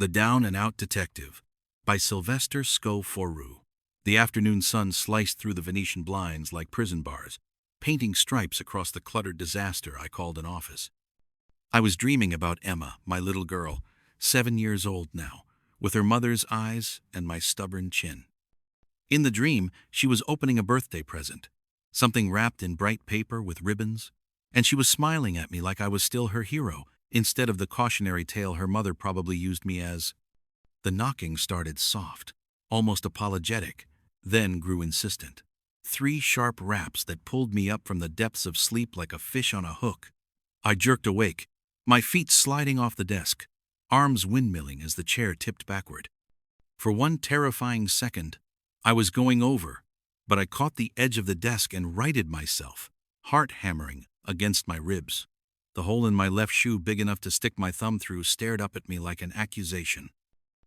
The Down and Out Detective by Sylvester Sko Fourroux. The afternoon sun sliced through the Venetian blinds like prison bars, painting stripes across the cluttered disaster I called an office. I was dreaming about Emma, my little girl, 7 years old now, with her mother's eyes and my stubborn chin. In the dream, she was opening a birthday present, something wrapped in bright paper with ribbons, and she was smiling at me like I was still her hero, instead of the cautionary tale her mother probably used me as. The knocking started soft, almost apologetic, then grew insistent. 3 sharp raps that pulled me up from the depths of sleep like a fish on a hook. I jerked awake, my feet sliding off the desk, arms windmilling as the chair tipped backward. For one terrifying second, I was going over, but I caught the edge of the desk and righted myself, heart hammering against my ribs. The hole in my left shoe, big enough to stick my thumb through, stared up at me like an accusation.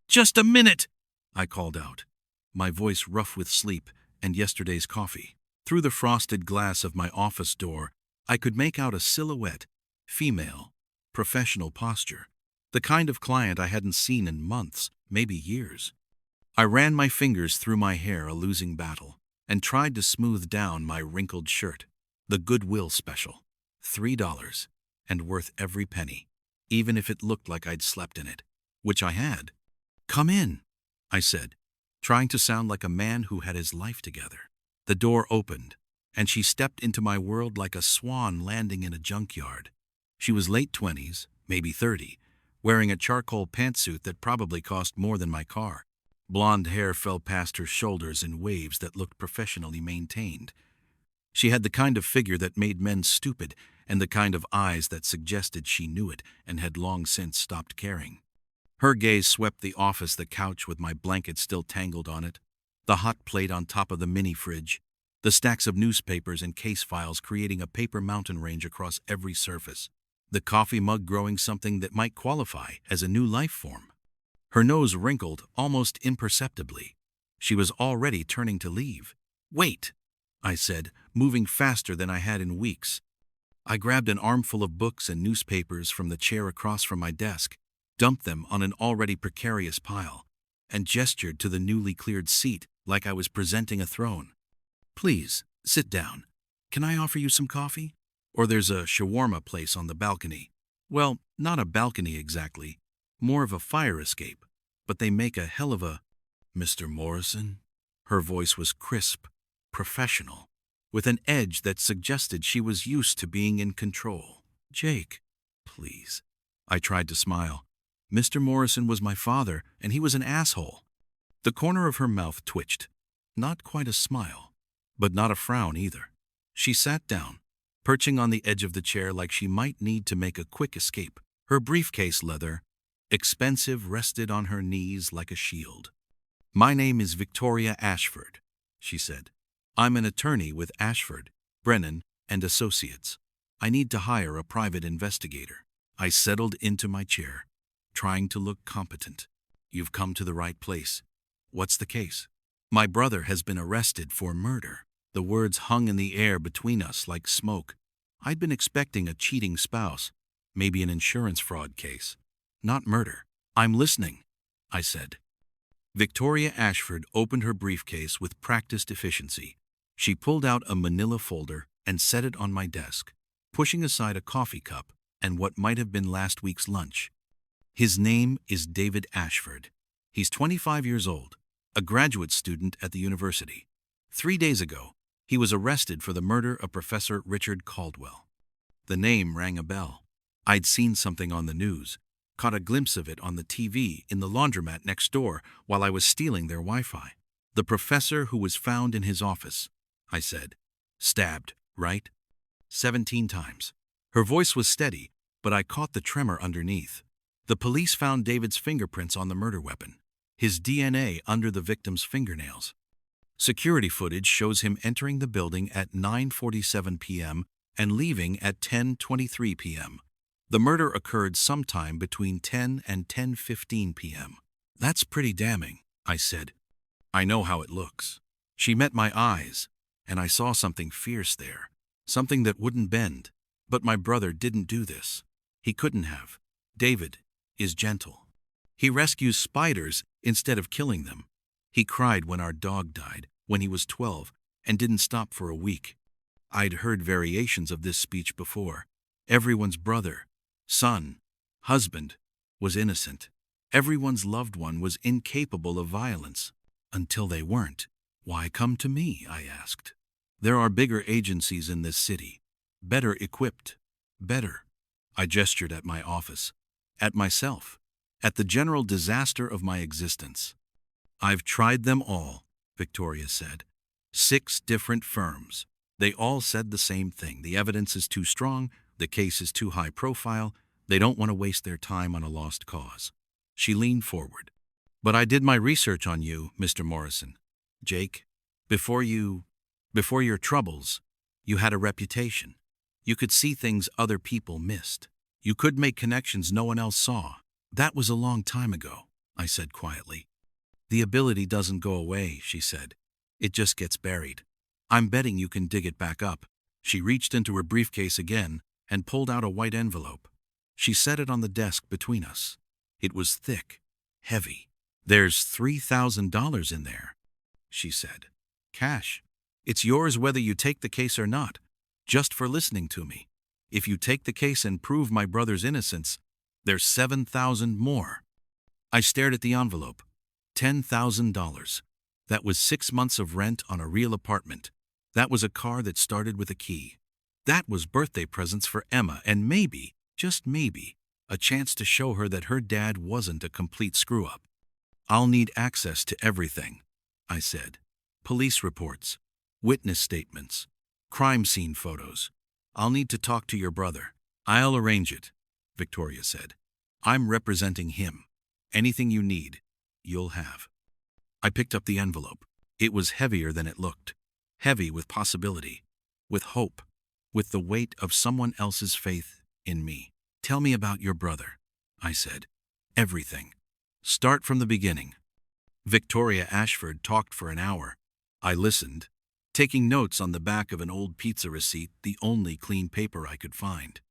"Just a minute!" I called out, my voice rough with sleep and yesterday's coffee. Through the frosted glass of my office door, I could make out a silhouette, female, professional posture, the kind of client I hadn't seen in months, maybe years. I ran my fingers through my hair, a losing battle, and tried to smooth down my wrinkled shirt. The Goodwill special, $3, and worth every penny, even if it looked like I'd slept in it, which I had. "Come in," I said, trying to sound like a man who had his life together. The door opened, and she stepped into my world like a swan landing in a junkyard. She was late 20s, maybe 30, wearing a charcoal pantsuit that probably cost more than my car. Blonde hair fell past her shoulders in waves that looked professionally maintained. She had the kind of figure that made men stupid, and the kind of eyes that suggested she knew it and had long since stopped caring. Her gaze swept the office, the couch with my blanket still tangled on it, the hot plate on top of the mini fridge, the stacks of newspapers and case files creating a paper mountain range across every surface, the coffee mug growing something that might qualify as a new life form. Her nose wrinkled almost imperceptibly. She was already turning to leave. "Wait," I said, moving faster than I had in weeks. I grabbed an armful of books and newspapers from the chair across from my desk, dumped them on an already precarious pile, and gestured to the newly cleared seat like I was presenting a throne. "Please, sit down. Can I offer you some coffee? Or there's a shawarma place on the balcony." Well, not a balcony exactly, more of a fire escape, but they make a hell of a... "Mr. Morrison?" Her voice was crisp, professional, with an edge that suggested she was used to being in control. "Jake, please." I tried to smile. Mr. Morrison was my father, and he was an asshole. The corner of her mouth twitched. Not quite a smile, but not a frown either. She sat down, perching on the edge of the chair like she might need to make a quick escape. Her briefcase, leather, expensive, rested on her knees like a shield. "My name is Victoria Ashford," she said. "I'm an attorney with Ashford, Brennan, and Associates. I need to hire a private investigator." I settled into my chair, trying to look competent. "You've come to the right place. What's the case?" "My brother has been arrested for murder." The words hung in the air between us like smoke. I'd been expecting a cheating spouse, maybe an insurance fraud case. Not murder. "I'm listening," I said. Victoria Ashford opened her briefcase with practiced efficiency. She pulled out a manila folder and set it on my desk, pushing aside a coffee cup and what might have been last week's lunch. "His name is David Ashford. He's 25 years old, a graduate student at the university. 3 days ago, he was arrested for the murder of Professor Richard Caldwell." The name rang a bell. I'd seen something on the news, caught a glimpse of it on the TV in the laundromat next door while I was stealing their Wi-Fi. "The professor who was found in his office," I said. "Stabbed, right?" 17 times. Her voice was steady, but I caught the tremor underneath. "The police found David's fingerprints on the murder weapon, his DNA under the victim's fingernails. Security footage shows him entering the building at 9:47 p.m. and leaving at 10:23 p.m. The murder occurred sometime between 10 and 10:15 p.m. "That's pretty damning," I said. "I know how it looks." She met my eyes, and I saw something fierce there, something that wouldn't bend. "But my brother didn't do this. He couldn't have. David is gentle." He rescues spiders instead of killing them. He cried when our dog died, when he was 12, and didn't stop for a week. I'd heard variations of this speech before. Everyone's brother, son, husband was innocent. Everyone's loved one was incapable of violence. Until they weren't. Why come to me? I asked. There are bigger agencies in this city. Better equipped. Better. I gestured at my office. At myself. At the general disaster of my existence. I've tried them all, Victoria said. 6 different firms. They all said the same thing. The evidence is too strong. The case is too high profile. They don't want to waste their time on a lost cause. She leaned forward. But I did my research on you, Mr. Morrison. Jake, before your troubles, you had a reputation. You could see things other people missed. You could make connections no one else saw. That was a long time ago, I said quietly. The ability doesn't go away, she said. It just gets buried. I'm betting you can dig it back up. She reached into her briefcase again and pulled out a white envelope. She set it on the desk between us. It was thick, heavy. There's $3,000 in there, she said. Cash. It's yours whether you take the case or not, just for listening to me. If you take the case and prove my brother's innocence, there's $7,000 more. I stared at the envelope. $10,000. That was 6 months of rent on a real apartment. That was a car that started with a key. That was birthday presents for Emma and maybe, just maybe, a chance to show her that her dad wasn't a complete screw-up. I'll need access to everything, I said. Police reports, witness statements, crime scene photos. I'll need to talk to your brother. I'll arrange it, Victoria said. I'm representing him. Anything you need, you'll have. I picked up the envelope. It was heavier than it looked. Heavy with possibility, with hope, with the weight of someone else's faith in me. Tell me about your brother, I said. Everything. Start from the beginning. Victoria Ashford talked for an hour. I listened, taking notes on the back of an old pizza receipt, the only clean paper I could find.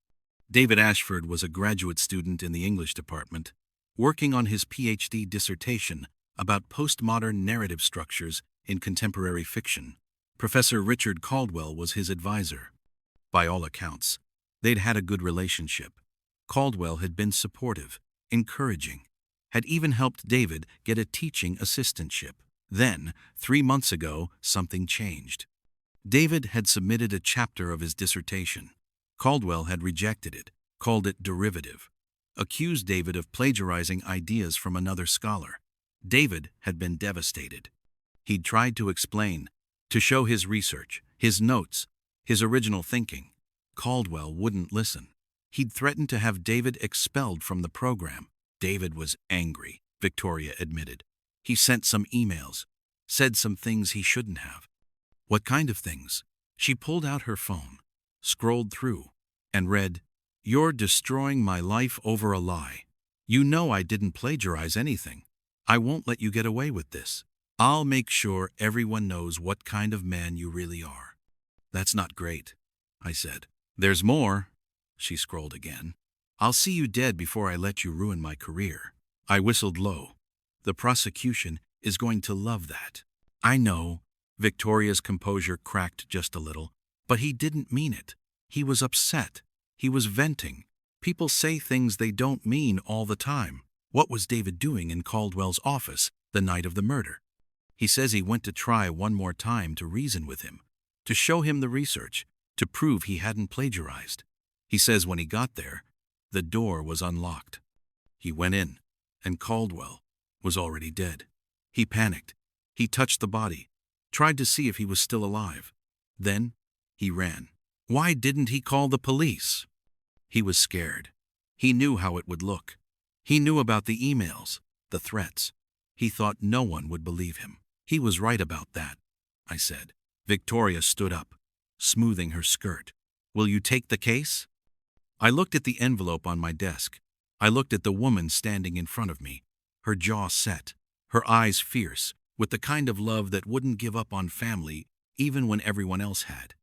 David Ashford was a graduate student in the English department, working on his PhD dissertation about postmodern narrative structures in contemporary fiction. Professor Richard Caldwell was his advisor. By all accounts, they'd had a good relationship. Caldwell had been supportive, encouraging, had even helped David get a teaching assistantship. Then, 3 months ago, something changed. David had submitted a chapter of his dissertation. Caldwell had rejected it, called it derivative, accused David of plagiarizing ideas from another scholar. David had been devastated. He'd tried to explain, to show his research, his notes, his original thinking. Caldwell wouldn't listen. He'd threatened to have David expelled from the program. David was angry, Victoria admitted. He sent some emails, said some things he shouldn't have. What kind of things? She pulled out her phone, scrolled through, and read, "You're destroying my life over a lie. You know I didn't plagiarize anything. I won't let you get away with this. I'll make sure everyone knows what kind of man you really are." That's not great, I said. There's more. She scrolled again. I'll see you dead before I let you ruin my career. I whistled low. The prosecution is going to love that. I know. Victoria's composure cracked just a little, but he didn't mean it. He was upset. He was venting. People say things they don't mean all the time. What was David doing in Caldwell's office the night of the murder? He says he went to try one more time to reason with him, to show him the research, to prove he hadn't plagiarized. He says when he got there, the door was unlocked. He went in, and Caldwell was already dead. He panicked. He touched the body, tried to see if he was still alive. Then he ran. Why didn't he call the police? He was scared. He knew how it would look. He knew about the emails, the threats. He thought no one would believe him. He was right about that, I said. Victoria stood up, smoothing her skirt. Will you take the case? I looked at the envelope on my desk. I looked at the woman standing in front of me, her jaw set, her eyes fierce, with the kind of love that wouldn't give up on family even when everyone else had.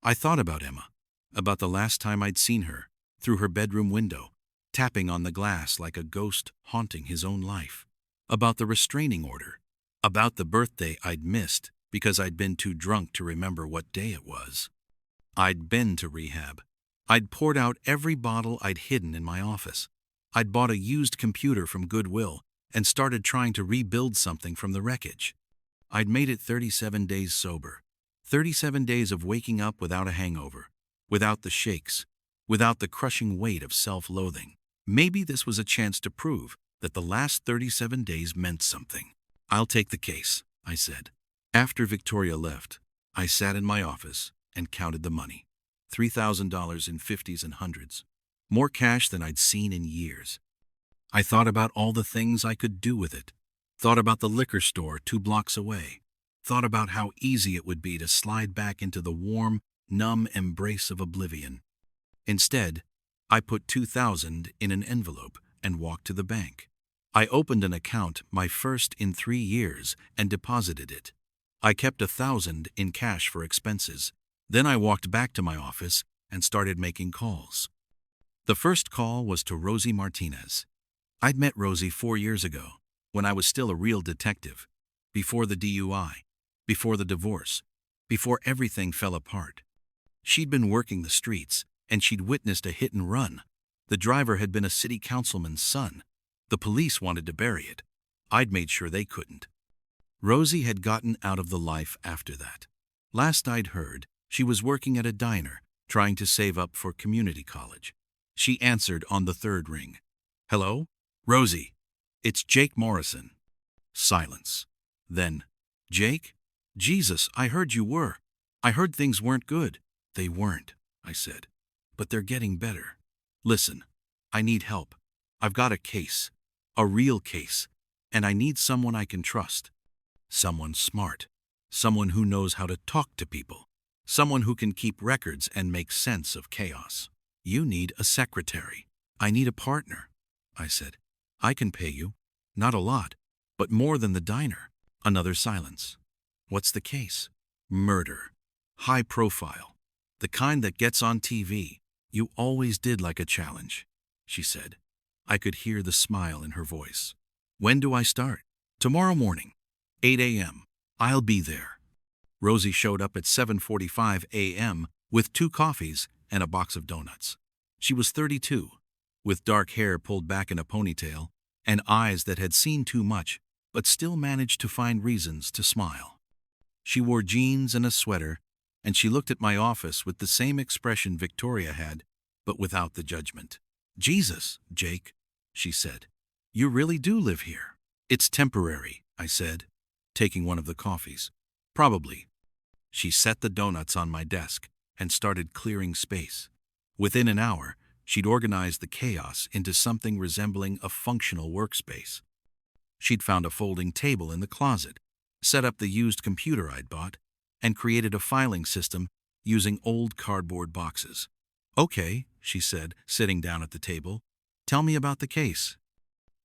I thought about Emma, about the last time I'd seen her, through her bedroom window, tapping on the glass like a ghost haunting his own life. About the restraining order. About the birthday I'd missed because I'd been too drunk to remember what day it was. I'd been to rehab. I'd poured out every bottle I'd hidden in my office. I'd bought a used computer from Goodwill and started trying to rebuild something from the wreckage. I'd made it 37 days sober. 37 days of waking up without a hangover, without the shakes, without the crushing weight of self-loathing. Maybe this was a chance to prove that the last 37 days meant something. "I'll take the case," I said. After Victoria left, I sat in my office and counted the money. $3,000 in 50s and hundreds. More cash than I'd seen in years. I thought about all the things I could do with it. Thought about the liquor store 2 blocks away. Thought about how easy it would be to slide back into the warm, numb embrace of oblivion. Instead, I put $2,000 in an envelope and walked to the bank. I opened an account, my first in 3 years, and deposited it. I kept $1,000 in cash for expenses. Then I walked back to my office and started making calls. The first call was to Rosie Martinez. I'd met Rosie 4 years ago, when I was still a real detective, before the DUI, before the divorce, before everything fell apart. She'd been working the streets, and she'd witnessed a hit and run. The driver had been a city councilman's son. The police wanted to bury it. I'd made sure they couldn't. Rosie had gotten out of the life after that. Last I'd heard, she was working at a diner, trying to save up for community college. She answered on the 3rd ring. "Hello? Rosie, it's Jake Morrison." Silence. Then, "Jake? Jesus, I heard you were. I heard things weren't good." "They weren't," I said. "But they're getting better. Listen, I need help. I've got a case. A real case. And I need someone I can trust. Someone smart. Someone who knows how to talk to people. Someone who can keep records and make sense of chaos. You need a secretary. I need a partner," I said. "I can pay you. Not a lot, but more than the diner." Another silence. "What's the case?" "Murder. High profile. The kind that gets on TV. You always did like a challenge," she said. I could hear the smile in her voice. "When do I start?" "Tomorrow morning, 8 a.m. I'll be there." Rosie showed up at 7:45 a.m. with 2 coffees and a box of donuts. She was 32, with dark hair pulled back in a ponytail and eyes that had seen too much but still managed to find reasons to smile. She wore jeans and a sweater, and she looked at my office with the same expression Victoria had, but without the judgment. "Jesus, Jake," she said. "You really do live here." "It's temporary," I said, taking one of the coffees. "Probably." She set the donuts on my desk and started clearing space. Within an hour, she'd organized the chaos into something resembling a functional workspace. She'd found a folding table in the closet, set up the used computer I'd bought, and created a filing system using old cardboard boxes. "Okay," she said, sitting down at the table. "Tell me about the case."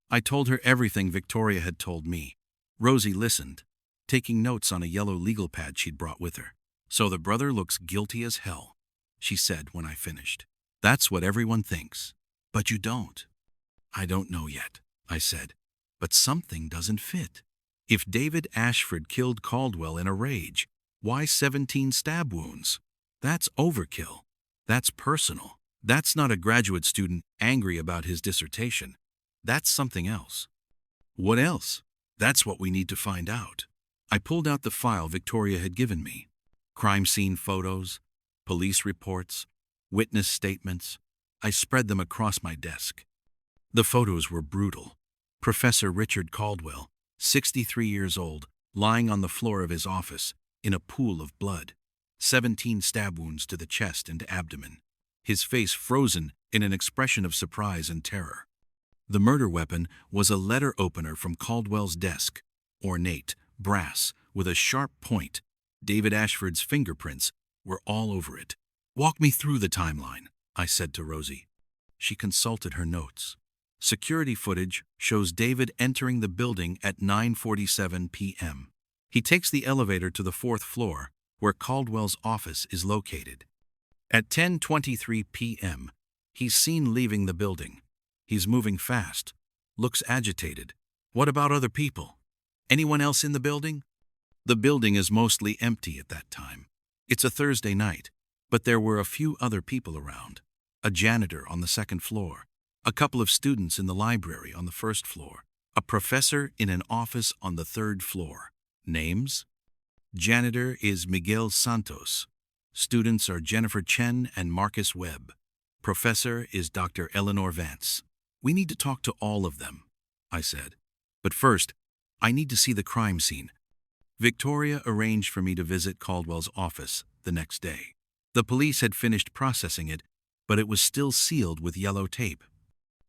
I told her everything Victoria had told me. Rosie listened, taking notes on a yellow legal pad she'd brought with her. "So the brother looks guilty as hell," she said when I finished. "That's what everyone thinks. But you don't." "I don't know yet," I said. "But something doesn't fit. If David Ashford killed Caldwell in a rage, why 17 stab wounds? That's overkill. That's personal. That's not a graduate student angry about his dissertation. That's something else." "What else?" "That's what we need to find out." I pulled out the file Victoria had given me. Crime scene photos, police reports, witness statements. I spread them across my desk. The photos were brutal. Professor Richard Caldwell, 63 years old, lying on the floor of his office in a pool of blood. 17 stab wounds to the chest and abdomen. His face frozen in an expression of surprise and terror. The murder weapon was a letter opener from Caldwell's desk, ornate, brass, with a sharp point. David Ashford's fingerprints were all over it. "Walk me through the timeline," I said to Rosie. She consulted her notes. Security footage shows David entering the building at 9:47 p.m. He takes the elevator to the 4th floor, where Caldwell's office is located. At 10:23 p.m., he's seen leaving the building. He's moving fast. Looks agitated. What about other people? Anyone else in the building? The building is mostly empty at that time. It's a Thursday night, but there were a few other people around. A janitor on the second floor, a couple of students in the library on the first floor, a professor in an office on the third floor. Names? Janitor is Miguel Santos. Students are Jennifer Chen and Marcus Webb. Professor is Dr. Eleanor Vance. We need to talk to all of them, I said. But first, I need to see the crime scene. Victoria arranged for me to visit Caldwell's office the next day. The police had finished processing it, but it was still sealed with yellow tape.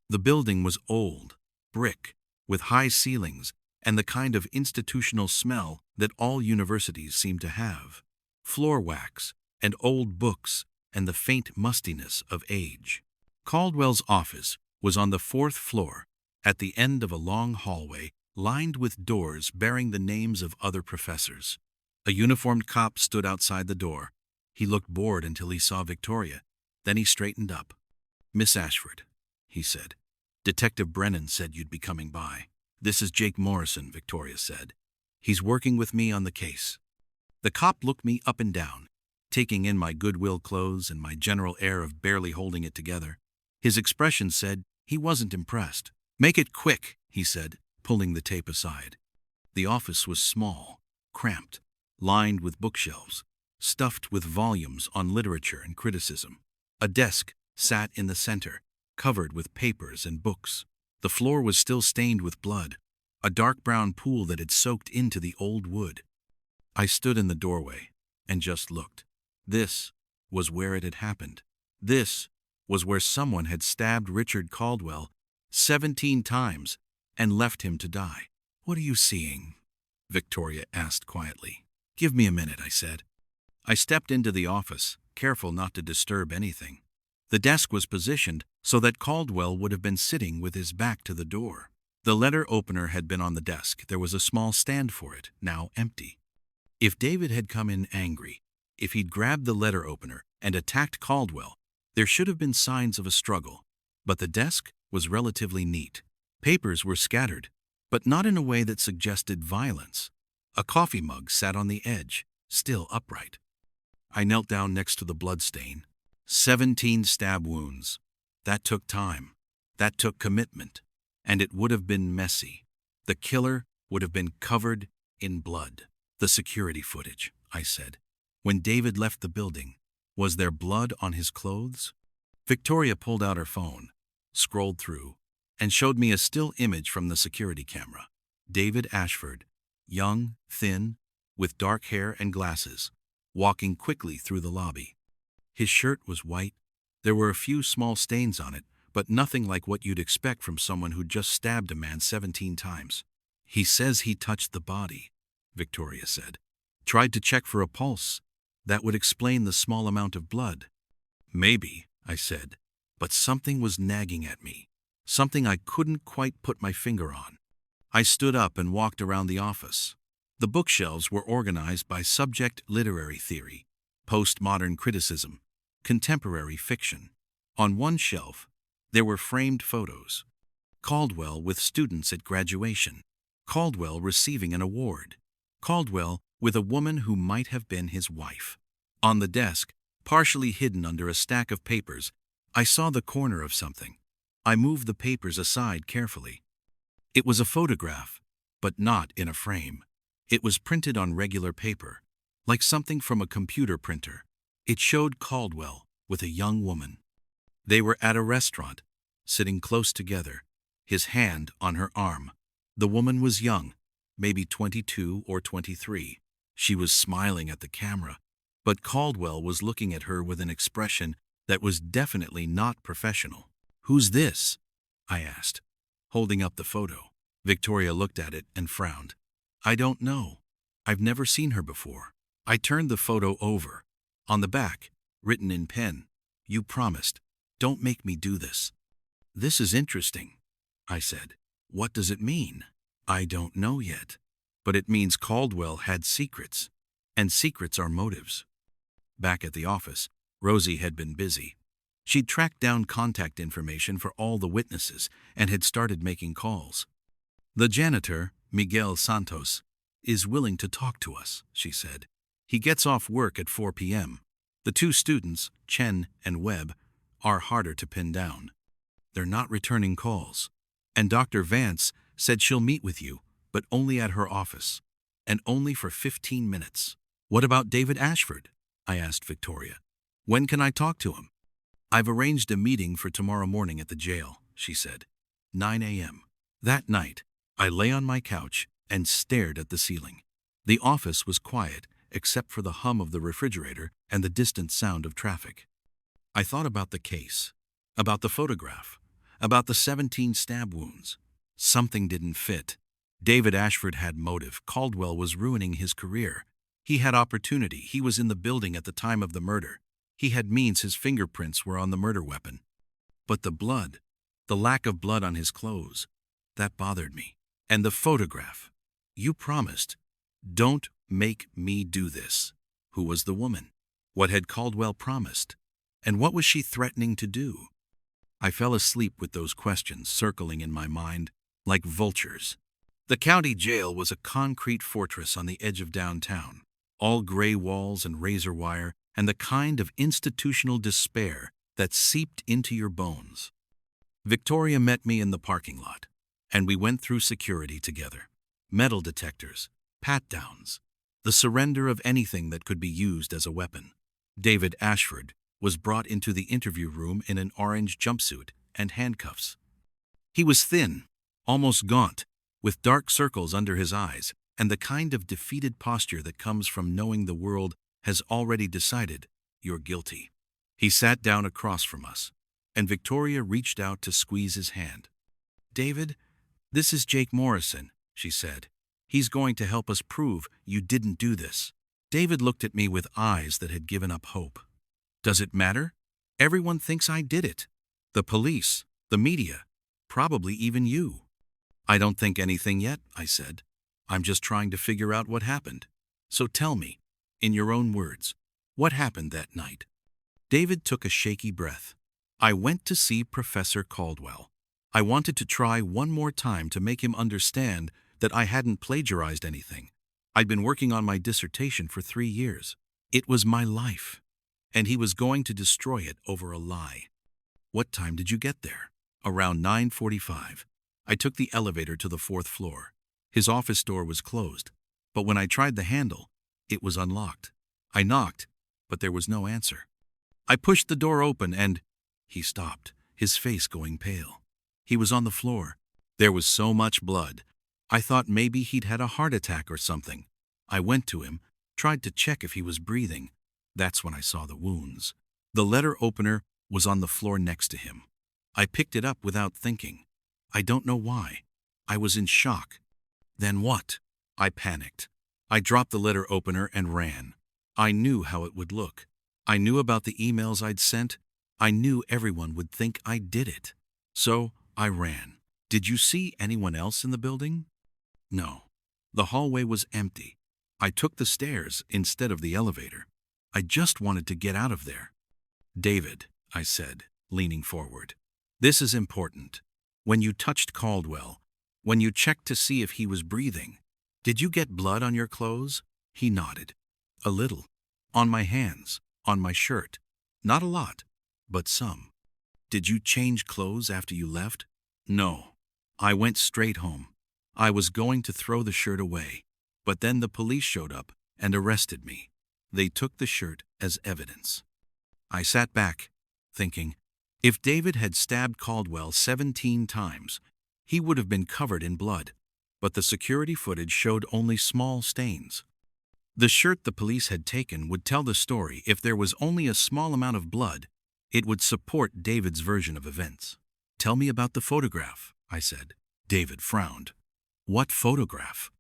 The building was old, brick, with high ceilings and the kind of institutional smell that all universities seem to have. Floor wax and old books and the faint mustiness of age. Caldwell's office was on the fourth floor, at the end of a long hallway lined with doors bearing the names of other professors. A uniformed cop stood outside the door. He looked bored until he saw Victoria. Then he straightened up. "Miss Ashford," he said. "Detective Brennan said you'd be coming by." "This is Jake Morrison," Victoria said. "He's working with me on the case." The cop looked me up and down, taking in my Goodwill clothes and my general air of barely holding it together. His expression said he wasn't impressed. "Make it quick," he said, pulling the tape aside. The office was small, cramped, lined with bookshelves, stuffed with volumes on literature and criticism. A desk sat in the center, covered with papers and books. The floor was still stained with blood, a dark brown pool that had soaked into the old wood. I stood in the doorway and just looked. This was where it had happened. This was where someone had stabbed Richard Caldwell 17 times and left him to die. "What are you seeing?" Victoria asked quietly. "Give me a minute," I said. I stepped into the office, careful not to disturb anything. The desk was positioned so that Caldwell would have been sitting with his back to the door. The letter opener had been on the desk. There was a small stand for it, now empty. If David had come in angry, if he'd grabbed the letter opener and attacked Caldwell, there should have been signs of a struggle. But the desk was relatively neat. Papers were scattered, but not in a way that suggested violence. A coffee mug sat on the edge, still upright. I knelt down next to the bloodstain. 17 stab wounds. That took time. That took commitment. And it would have been messy. The killer would have been covered in blood. "The security footage," I said. "When David left the building, was there blood on his clothes?" Victoria pulled out her phone, scrolled through, and showed me a still image from the security camera. David Ashford, young, thin, with dark hair and glasses, walking quickly through the lobby. His shirt was white. There were a few small stains on it, but nothing like what you'd expect from someone who'd just stabbed a man 17 times. "He says he touched the body," Victoria said. "Tried to check for a pulse. That would explain the small amount of blood." "Maybe," I said, but something was nagging at me. Something I couldn't quite put my finger on. I stood up and walked around the office. The bookshelves were organized by subject: literary theory, postmodern criticism, contemporary fiction. On one shelf, there were framed photos. Caldwell with students at graduation. Caldwell receiving an award. Caldwell with a woman who might have been his wife. On the desk, partially hidden under a stack of papers, I saw the corner of something. I moved the papers aside carefully. It was a photograph, but not in a frame. It was printed on regular paper, like something from a computer printer. It showed Caldwell with a young woman. They were at a restaurant, sitting close together, his hand on her arm. The woman was young, maybe 22 or 23. She was smiling at the camera, but Caldwell was looking at her with an expression that was definitely not professional. "Who's this?" I asked, holding up the photo. Victoria looked at it and frowned. "I don't know. I've never seen her before." I turned the photo over. On the back, written in pen, "You promised. Don't make me do this." "This is interesting," I said. "What does it mean?" "I don't know yet. But it means Caldwell had secrets. And secrets are motives." Back at the office, Rosie had been busy. She'd tracked down contact information for all the witnesses and had started making calls. "The janitor, Miguel Santos, is willing to talk to us," she said. "He gets off work at 4 p.m. The two students, Chen and Webb, are harder to pin down. They're not returning calls. And Dr. Vance said she'll meet with you, but only at her office, and only for 15 minutes. What about David Ashford?" I asked Victoria. "When can I talk to him?" "I've arranged a meeting for tomorrow morning at the jail," she said. 9 a.m. That night, I lay on my couch and stared at the ceiling. The office was quiet, except for the hum of the refrigerator and the distant sound of traffic. I thought about the case, about the photograph, about the 17 stab wounds. Something didn't fit. David Ashford had motive. Caldwell was ruining his career. He had opportunity. He was in the building at the time of the murder. He had means. His fingerprints were on the murder weapon. But the blood, the lack of blood on his clothes, that bothered me. And the photograph. "You promised. Don't make me do this." Who was the woman? What had Caldwell promised? And what was she threatening to do? I fell asleep with those questions circling in my mind like vultures. The county jail was a concrete fortress on the edge of downtown, all gray walls and razor wire, and the kind of institutional despair that seeped into your bones. Victoria met me in the parking lot, and we went through security together. Metal detectors, pat-downs, the surrender of anything that could be used as a weapon. David Ashford was brought into the interview room in an orange jumpsuit and handcuffs. He was thin, almost gaunt, with dark circles under his eyes, and the kind of defeated posture that comes from knowing the world has already decided you're guilty. He sat down across from us, and Victoria reached out to squeeze his hand. "David, this is Jake Morrison," she said. "He's going to help us prove you didn't do this." David looked at me with eyes that had given up hope. "Does it matter? Everyone thinks I did it. The police, the media, probably even you." "I don't think anything yet," I said. "I'm just trying to figure out what happened. So tell me, in your own words, what happened that night?" David took a shaky breath. "I went to see Professor Caldwell. I wanted to try one more time to make him understand that I hadn't plagiarized anything. I'd been working on my dissertation for 3 years. It was my life. And he was going to destroy it over a lie." "What time did you get there?" "Around 9:45. I took the elevator to the 4th floor. His office door was closed, but when I tried the handle, it was unlocked. I knocked, but there was no answer. I pushed the door open and—" He stopped, his face going pale. He was on the floor. There was so much blood. I thought maybe he'd had a heart attack or something. I went to him, tried to check if he was breathing. That's when I saw the wounds. The letter opener was on the floor next to him. I picked it up without thinking. I don't know why. I was in shock. Then what? I panicked. I dropped the letter opener and ran. I knew how it would look. I knew about the emails I'd sent. I knew everyone would think I did it. So I ran. "Did you see anyone else in the building?" "No. The hallway was empty. I took the stairs instead of the elevator. I just wanted to get out of there." "David," I said, leaning forward, "this is important. When you touched Caldwell, when you checked to see if he was breathing, did you get blood on your clothes?" He nodded. "A little. On my hands, on my shirt. Not a lot, but some." "Did you change clothes after you left?" "No. I went straight home. I was going to throw the shirt away, but then the police showed up and arrested me. They took the shirt as evidence." I sat back, thinking, if David had stabbed Caldwell 17 times, he would have been covered in blood, but the security footage showed only small stains. The shirt the police had taken would tell the story. If there was only a small amount of blood, it would support David's version of events. "Tell me about the photograph," I said. David frowned. "What photograph?"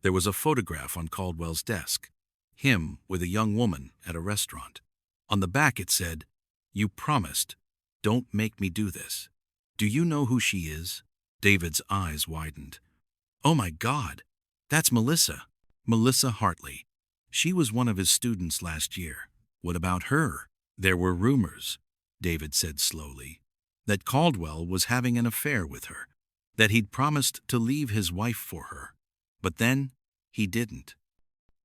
There was a photograph on Caldwell's desk. Him with a young woman at a restaurant. On the back it said, "You promised. Don't make me do this. Do you know who she is?" David's eyes widened. "Oh my God, that's Melissa. Melissa Hartley. She was one of his students last year." "What about her?" "There were rumors. David said slowly. That Caldwell was having an affair with her. That he'd promised to leave his wife for her. But then, he didn't.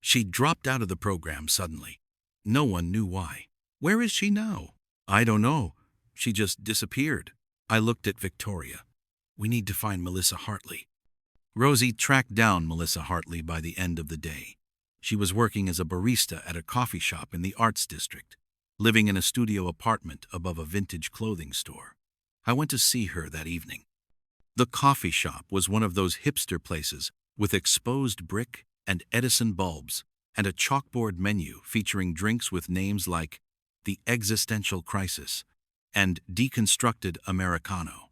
She dropped out of the program suddenly. No one knew why. Where is she now? I don't know. She just disappeared. I looked at Victoria. We need to find Melissa Hartley. Rosie tracked down Melissa Hartley by the end of the day. She was working as a barista at a coffee shop in the Arts District, living in a studio apartment above a vintage clothing store. I went to see her that evening. The coffee shop was one of those hipster places with exposed brick and Edison bulbs and a chalkboard menu featuring drinks with names like The Existential Crisis and Deconstructed Americano.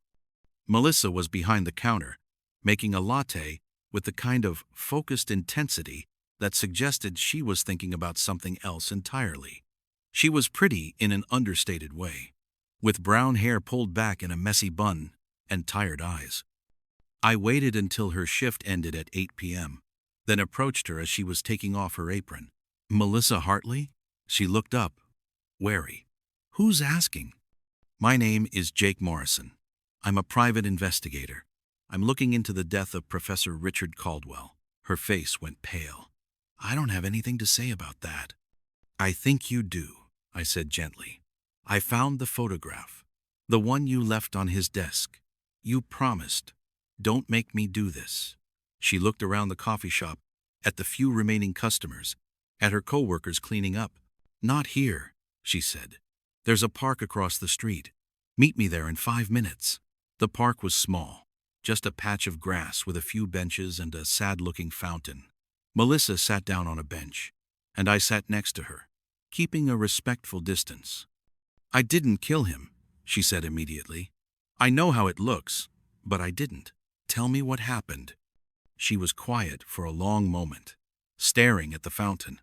Melissa was behind the counter, making a latte with the kind of focused intensity that suggested she was thinking about something else entirely. She was pretty in an understated way, with brown hair pulled back in a messy bun and tired eyes. I waited until her shift ended at 8 p.m., then approached her as she was taking off her apron. Melissa Hartley? She looked up, wary. Who's asking? My name is Jake Morrison. I'm a private investigator. I'm looking into the death of Professor Richard Caldwell. Her face went pale. I don't have anything to say about that. I think you do, I said gently. I found the photograph, the one you left on his desk. You promised. Don't make me do this. She looked around the coffee shop, at the few remaining customers, at her coworkers cleaning up. Not here, she said. There's a park across the street. Meet me there in 5 minutes. The park was small, just a patch of grass with a few benches and a sad-looking fountain. Melissa sat down on a bench, and I sat next to her, keeping a respectful distance. I didn't kill him, she said immediately. I know how it looks, but I didn't. Tell me what happened. She was quiet for a long moment, staring at the fountain.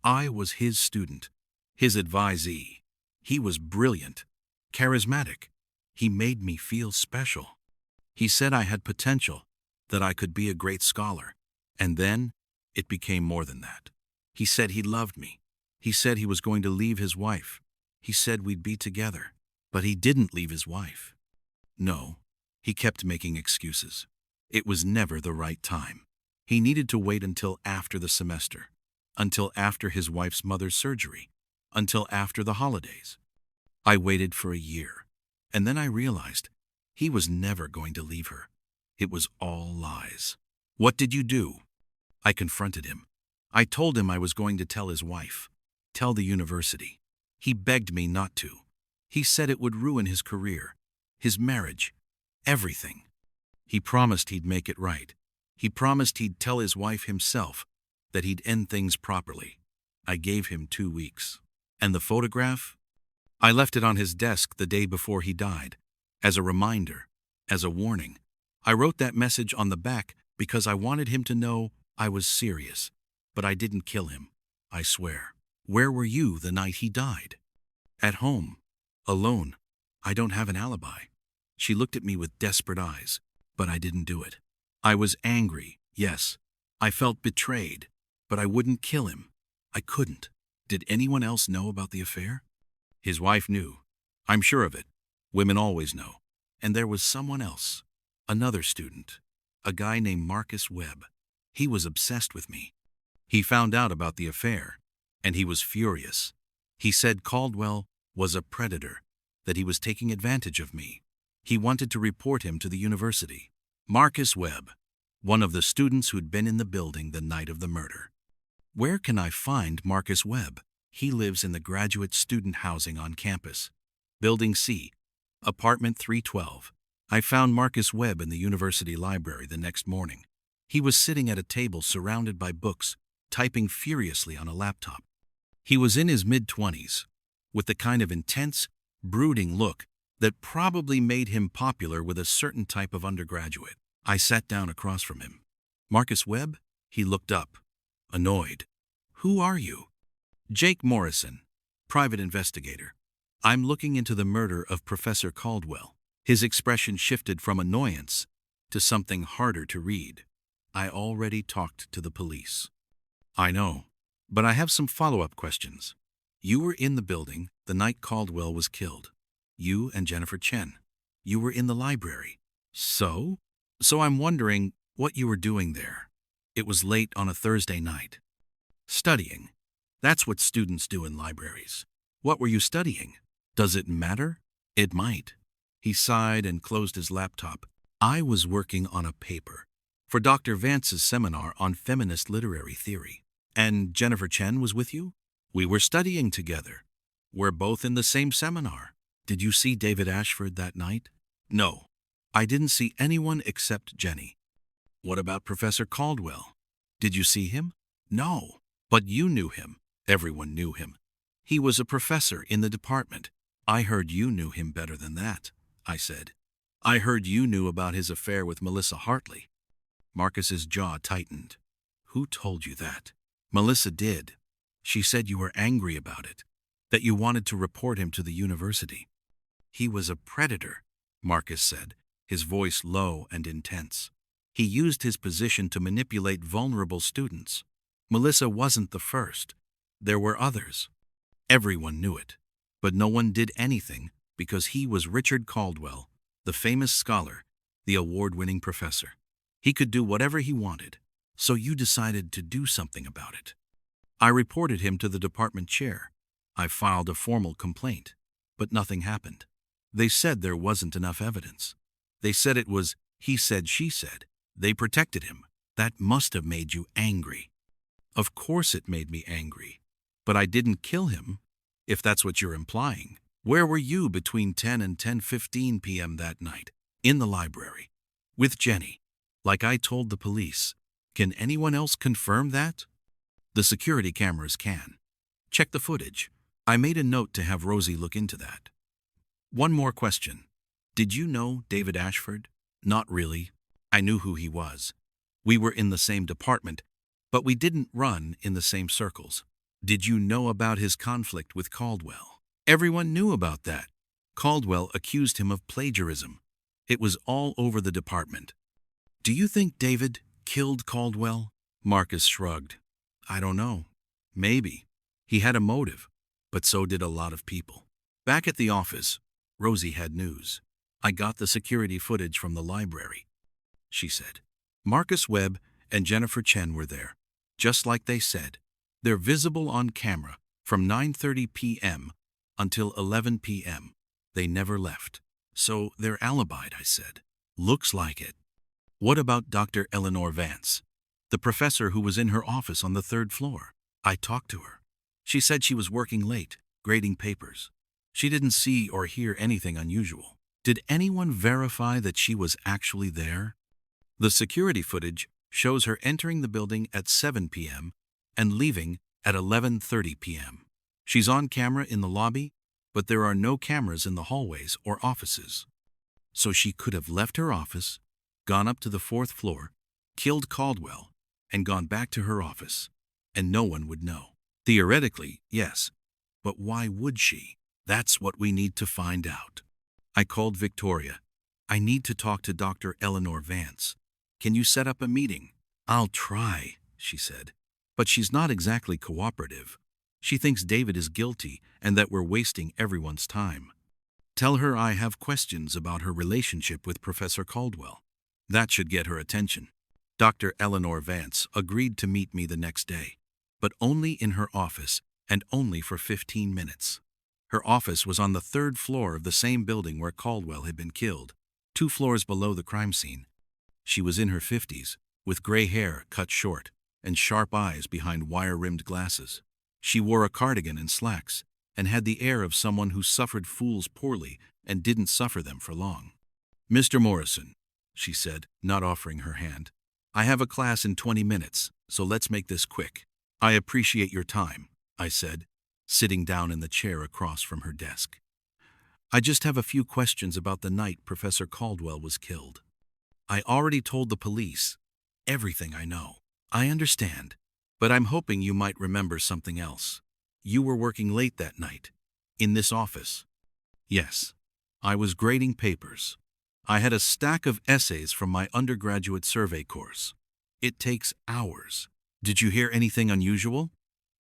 I was his student, his advisee. He was brilliant, charismatic. He made me feel special. He said I had potential, that I could be a great scholar. And then, it became more than that. He said he loved me. He said he was going to leave his wife. He said we'd be together. But he didn't leave his wife. No, he kept making excuses. It was never the right time. He needed to wait until after the semester, until after his wife's mother's surgery, until after the holidays. I waited for a year, and then I realized he was never going to leave her. It was all lies. What did you do? I confronted him. I told him I was going to tell his wife, tell the university. He begged me not to. He said it would ruin his career, his marriage, everything. He promised he'd make it right. He promised he'd tell his wife himself, that he'd end things properly. I gave him 2 weeks. And the photograph? I left it on his desk the day before he died, as a reminder, as a warning. I wrote that message on the back because I wanted him to know I was serious. But I didn't kill him, I swear. Where were you the night he died? At home, alone. I don't have an alibi. She looked at me with desperate eyes, but I didn't do it. I was angry, yes. I felt betrayed, but I wouldn't kill him. I couldn't. Did anyone else know about the affair? His wife knew. I'm sure of it. Women always know. And there was someone else. Another student. A guy named Marcus Webb. He was obsessed with me. He found out about the affair, and he was furious. He said Caldwell was a predator, that he was taking advantage of me. He wanted to report him to the university. Marcus Webb, one of the students who'd been in the building the night of the murder. Where can I find Marcus Webb? He lives in the graduate student housing on campus. Building C, apartment 312. I found Marcus Webb in the university library the next morning. He was sitting at a table surrounded by books, typing furiously on a laptop. He was in his mid-20s, with the kind of intense, brooding look that probably made him popular with a certain type of undergraduate. I sat down across from him. Marcus Webb? He looked up, annoyed. Who are you? Jake Morrison, private investigator. I'm looking into the murder of Professor Caldwell. His expression shifted from annoyance to something harder to read. I already talked to the police. I know, but I have some follow-up questions. You were in the building the night Caldwell was killed. You and Jennifer Chen. You were in the library. So? So I'm wondering what you were doing there. It was late on a Thursday night. Studying. That's what students do in libraries. What were you studying? Does it matter? It might. He sighed and closed his laptop. I was working on a paper for Dr. Vance's seminar on feminist literary theory. And Jennifer Chen was with you? We were studying together. We're both in the same seminar. Did you see David Ashford that night? No. I didn't see anyone except Jenny. What about Professor Caldwell? Did you see him? No. But you knew him. Everyone knew him. He was a professor in the department. I heard you knew him better than that, I said. I heard you knew about his affair with Melissa Hartley. Marcus's jaw tightened. Who told you that? Melissa did. She said you were angry about it, that you wanted to report him to the university. He was a predator, Marcus said, his voice low and intense. He used his position to manipulate vulnerable students. Melissa wasn't the first. There were others. Everyone knew it, but no one did anything because he was Richard Caldwell, the famous scholar, the award-winning professor. He could do whatever he wanted, so you decided to do something about it. I reported him to the department chair. I filed a formal complaint, but nothing happened. They said there wasn't enough evidence. They said it was he said, she said. They protected him. That must have made you angry. Of course it made me angry, but I didn't kill him, if that's what you're implying. Where were you between 10 and 10:15 p.m. that night? In the library. With Jenny. Like I told the police. Can anyone else confirm that? The security cameras can. Check the footage. I made a note to have Rosie look into that. One more question. Did you know David Ashford? Not really. I knew who he was. We were in the same department, but we didn't run in the same circles. Did you know about his conflict with Caldwell? Everyone knew about that. Caldwell accused him of plagiarism. It was all over the department. Do you think David killed Caldwell? Marcus shrugged. I don't know. Maybe. He had a motive, but so did a lot of people. Back at the office, Rosie had news. I got the security footage from the library, she said. Marcus Webb and Jennifer Chen were there, just like they said. They're visible on camera from 9:30 p.m. until 11 p.m. They never left. So they're alibied, I said. Looks like it. What about Dr. Eleanor Vance, the professor who was in her office on the 3rd floor? I talked to her. She said she was working late, grading papers. She didn't see or hear anything unusual. Did anyone verify that she was actually there? The security footage shows her entering the building at 7 p.m. and leaving at 11:30 p.m. She's on camera in the lobby, but there are no cameras in the hallways or offices. So she could have left her office, gone up to the 4th floor, killed Caldwell, and gone back to her office, and no one would know. Theoretically, yes, but why would she? That's what we need to find out. I called Victoria. I need to talk to Dr. Eleanor Vance. Can you set up a meeting? I'll try, she said. But she's not exactly cooperative. She thinks David is guilty and that we're wasting everyone's time. Tell her I have questions about her relationship with Professor Caldwell. That should get her attention. Dr. Eleanor Vance agreed to meet me the next day, but only in her office and only for 15 minutes. Her office was on the 3rd floor of the same building where Caldwell had been killed, 2 floors below the crime scene. She was in her 50s, with gray hair cut short and sharp eyes behind wire-rimmed glasses. She wore a cardigan and slacks and had the air of someone who suffered fools poorly and didn't suffer them for long. Mr. Morrison, she said, not offering her hand, I have a class in 20 minutes, so let's make this quick. I appreciate your time, I said, sitting down in the chair across from her desk. I just have a few questions about the night Professor Caldwell was killed. I already told the police everything I know. I understand, but I'm hoping you might remember something else. You were working late that night, in this office. Yes, I was grading papers. I had a stack of essays from my undergraduate survey course. It takes hours. Did you hear anything unusual?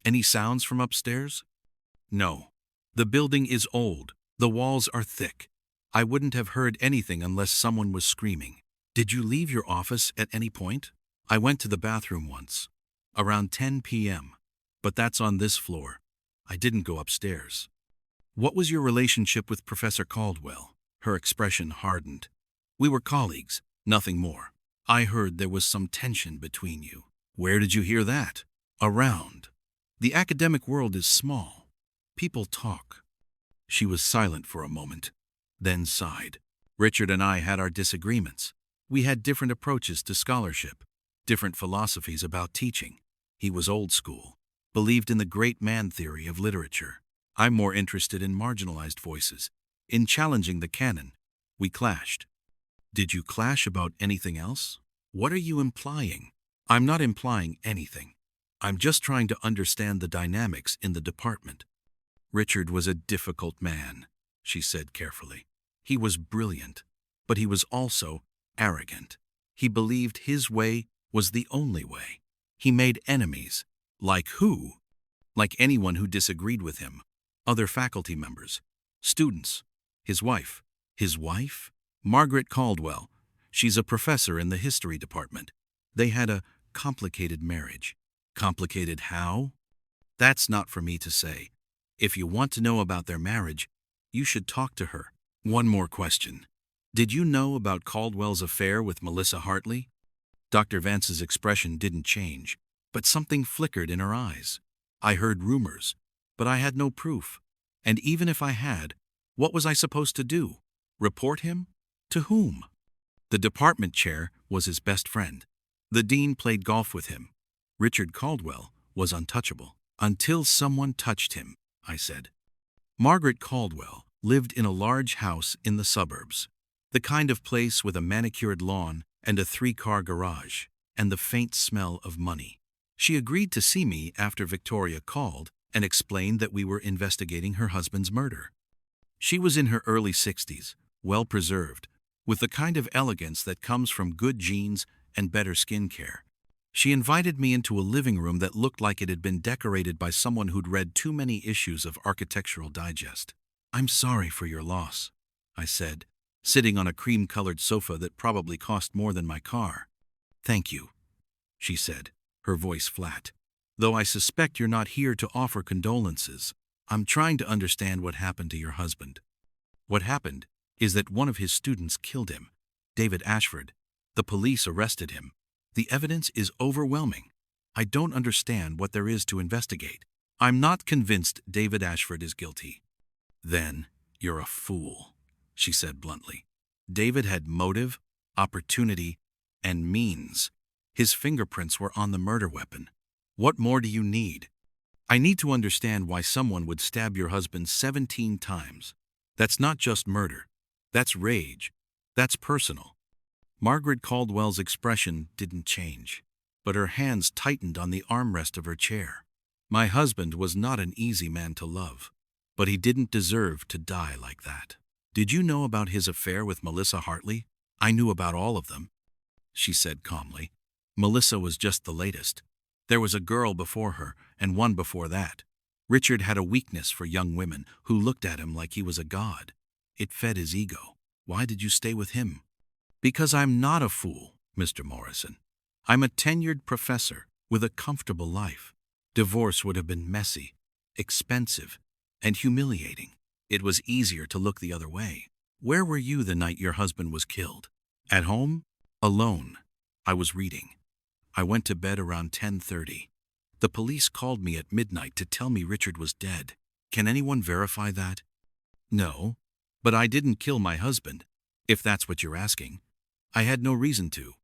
Any sounds from upstairs? No. The building is old, The walls are thick. I wouldn't have heard anything unless someone was screaming. Did you leave your office at any point? I went to the bathroom once, around 10 p.m., but that's on this floor. I didn't go upstairs. What was your relationship with Professor Caldwell? Her expression hardened. We were colleagues, nothing more. I heard there was some tension between you. Where did you hear that? Around. The academic world is small. People talk. She was silent for a moment, then sighed. Richard and I had our disagreements. We had different approaches to scholarship, different philosophies about teaching. He was old school, believed in the great man theory of literature. I'm more interested in marginalized voices, in challenging the canon. We clashed. Did you clash about anything else? What are you implying? I'm not implying anything. I'm just trying to understand the dynamics in the department. Richard was a difficult man, she said carefully. He was brilliant, but he was also arrogant. He believed his way was the only way. He made enemies. Like who? Like anyone who disagreed with him. Other faculty members. Students. His wife. His wife? Margaret Caldwell. She's a professor in the history department. They had a complicated marriage. Complicated how? That's not for me to say. If you want to know about their marriage, you should talk to her. One more question. Did you know about Caldwell's affair with Melissa Hartley? Dr. Vance's expression didn't change, but something flickered in her eyes. I heard rumors, but I had no proof. And even if I had, what was I supposed to do? Report him? To whom? The department chair was his best friend. The dean played golf with him. Richard Caldwell was untouchable. Until someone touched him, I said. Margaret Caldwell lived in a large house in the suburbs, the kind of place with a manicured lawn and a 3-car garage, and the faint smell of money. She agreed to see me after Victoria called and explained that we were investigating her husband's murder. She was in her early 60s, well-preserved, with the kind of elegance that comes from good genes and better skincare. She invited me into a living room that looked like it had been decorated by someone who'd read too many issues of Architectural Digest. I'm sorry for your loss, I said, sitting on a cream-colored sofa that probably cost more than my car. Thank you, she said, her voice flat. Though I suspect you're not here to offer condolences, I'm trying to understand what happened to your husband. What happened is that one of his students killed him, David Ashford. The police arrested him. The evidence is overwhelming. I don't understand what there is to investigate. I'm not convinced David Ashford is guilty. Then you're a fool, she said bluntly. David had motive, opportunity, and means. His fingerprints were on the murder weapon. What more do you need? I need to understand why someone would stab your husband 17 times. That's not just murder. That's rage. That's personal. Margaret Caldwell's expression didn't change, but her hands tightened on the armrest of her chair. My husband was not an easy man to love, but he didn't deserve to die like that. Did you know about his affair with Melissa Hartley? I knew about all of them, she said calmly. Melissa was just the latest. There was a girl before her and one before that. Richard had a weakness for young women who looked at him like he was a god. It fed his ego. Why did you stay with him? Because I'm not a fool, Mr. Morrison. I'm a tenured professor with a comfortable life. Divorce would have been messy, expensive, and humiliating. It was easier to look the other way. Where were you the night your husband was killed? At home? Alone. I was reading. I went to bed around 10:30. The police called me at midnight to tell me Richard was dead. Can anyone verify that? No, but I didn't kill my husband, if that's what you're asking. I had no reason to.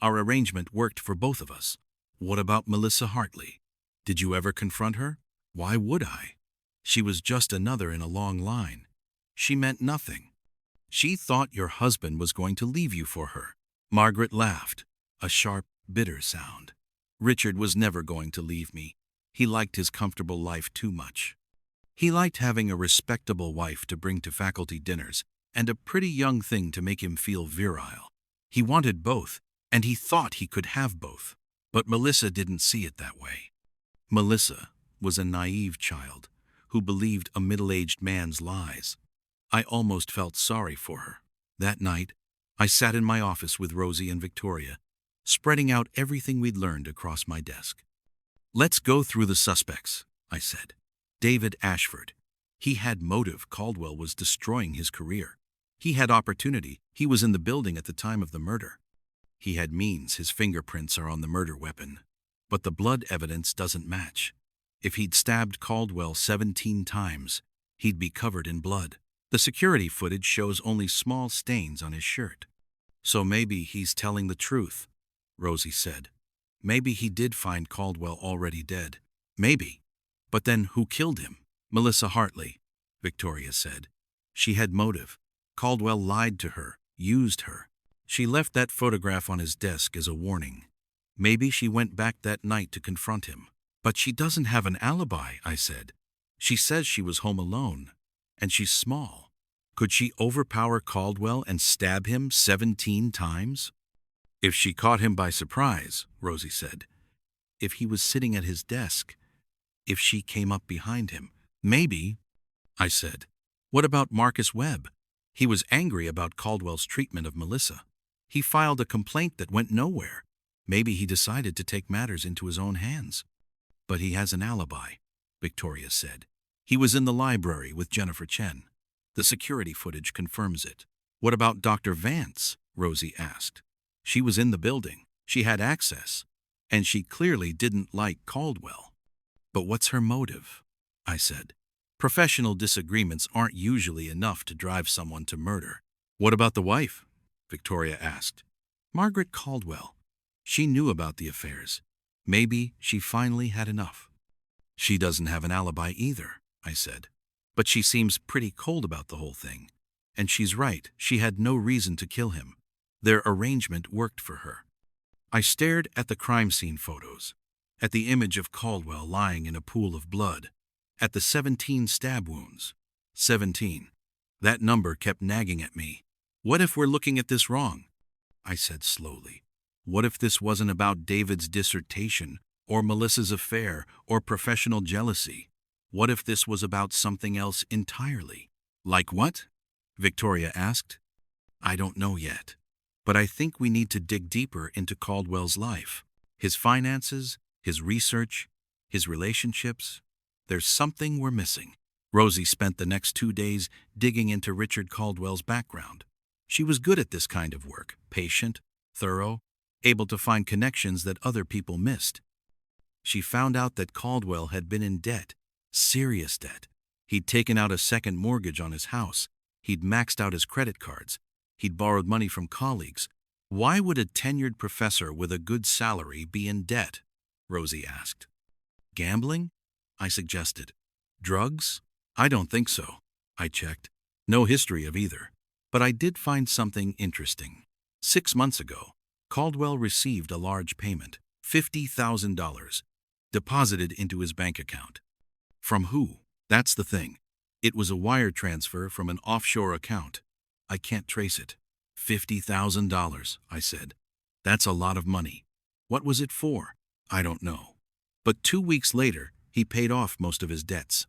Our arrangement worked for both of us. What about Melissa Hartley? Did you ever confront her? Why would I? She was just another in a long line. She meant nothing. She thought your husband was going to leave you for her. Margaret laughed, a sharp, bitter sound. Richard was never going to leave me. He liked his comfortable life too much. He liked having a respectable wife to bring to faculty dinners and a pretty young thing to make him feel virile. He wanted both, and he thought he could have both. But Melissa didn't see it that way. Melissa was a naive child who believed a middle-aged man's lies. I almost felt sorry for her. That night, I sat in my office with Rosie and Victoria, spreading out everything we'd learned across my desk. "Let's go through the suspects," I said. David Ashford. He had motive. Caldwell was destroying his career. He had opportunity. He was in the building at the time of the murder. He had means. His fingerprints are on the murder weapon. But the blood evidence doesn't match. If he'd stabbed Caldwell 17 times, he'd be covered in blood. The security footage shows only small stains on his shirt. "So maybe he's telling the truth," Rosie said. "Maybe he did find Caldwell already dead. Maybe. But then who killed him?" "Melissa Hartley," Victoria said. "She had motive. Caldwell lied to her, used her. She left that photograph on his desk as a warning. Maybe she went back that night to confront him. But she doesn't have an alibi," I said. "She says she was home alone, and she's small. Could she overpower Caldwell and stab him 17 times? "If she caught him by surprise," Rosie said. "If he was sitting at his desk. If she came up behind him." "Maybe," I said. "What about Marcus Webb? He was angry about Caldwell's treatment of Melissa. He filed a complaint that went nowhere. Maybe he decided to take matters into his own hands." "But he has an alibi," Victoria said. "He was in the library with Jennifer Chen. The security footage confirms it." "What about Dr. Vance?" Rosie asked. "She was in the building. She had access. And she clearly didn't like Caldwell." "But what's her motive?" I said. "Professional disagreements aren't usually enough to drive someone to murder." "What about the wife?" Victoria asked. "Margaret Caldwell. She knew about the affairs. Maybe she finally had enough." "She doesn't have an alibi either," I said. "But she seems pretty cold about the whole thing. And she's right, she had no reason to kill him. Their arrangement worked for her." I stared at the crime scene photos, at the image of Caldwell lying in a pool of blood, at the 17 stab wounds. 17. That number kept nagging at me. "What if we're looking at this wrong?" I said slowly. "What if this wasn't about David's dissertation, or Melissa's affair, or professional jealousy? What if this was about something else entirely?" "Like what?" Victoria asked. "I don't know yet. But I think we need to dig deeper into Caldwell's life. His finances, his research, his relationships. There's something we're missing." Rosie spent the next 2 days digging into Richard Caldwell's background. She was good at this kind of work, patient, thorough, able to find connections that other people missed. She found out that Caldwell had been in debt, serious debt. He'd taken out a second mortgage on his house. He'd maxed out his credit cards. He'd borrowed money from colleagues. "Why would a tenured professor with a good salary be in debt?" Rosie asked. "Gambling?" I suggested. "Drugs? I don't think so." I checked. No history of either. But I did find something interesting. 6 months ago, Caldwell received a large payment, $50,000, deposited into his bank account. From who? That's the thing. It was a wire transfer from an offshore account. I can't trace it. $50,000, I said. That's a lot of money. What was it for? I don't know. But 2 weeks later, he paid off most of his debts.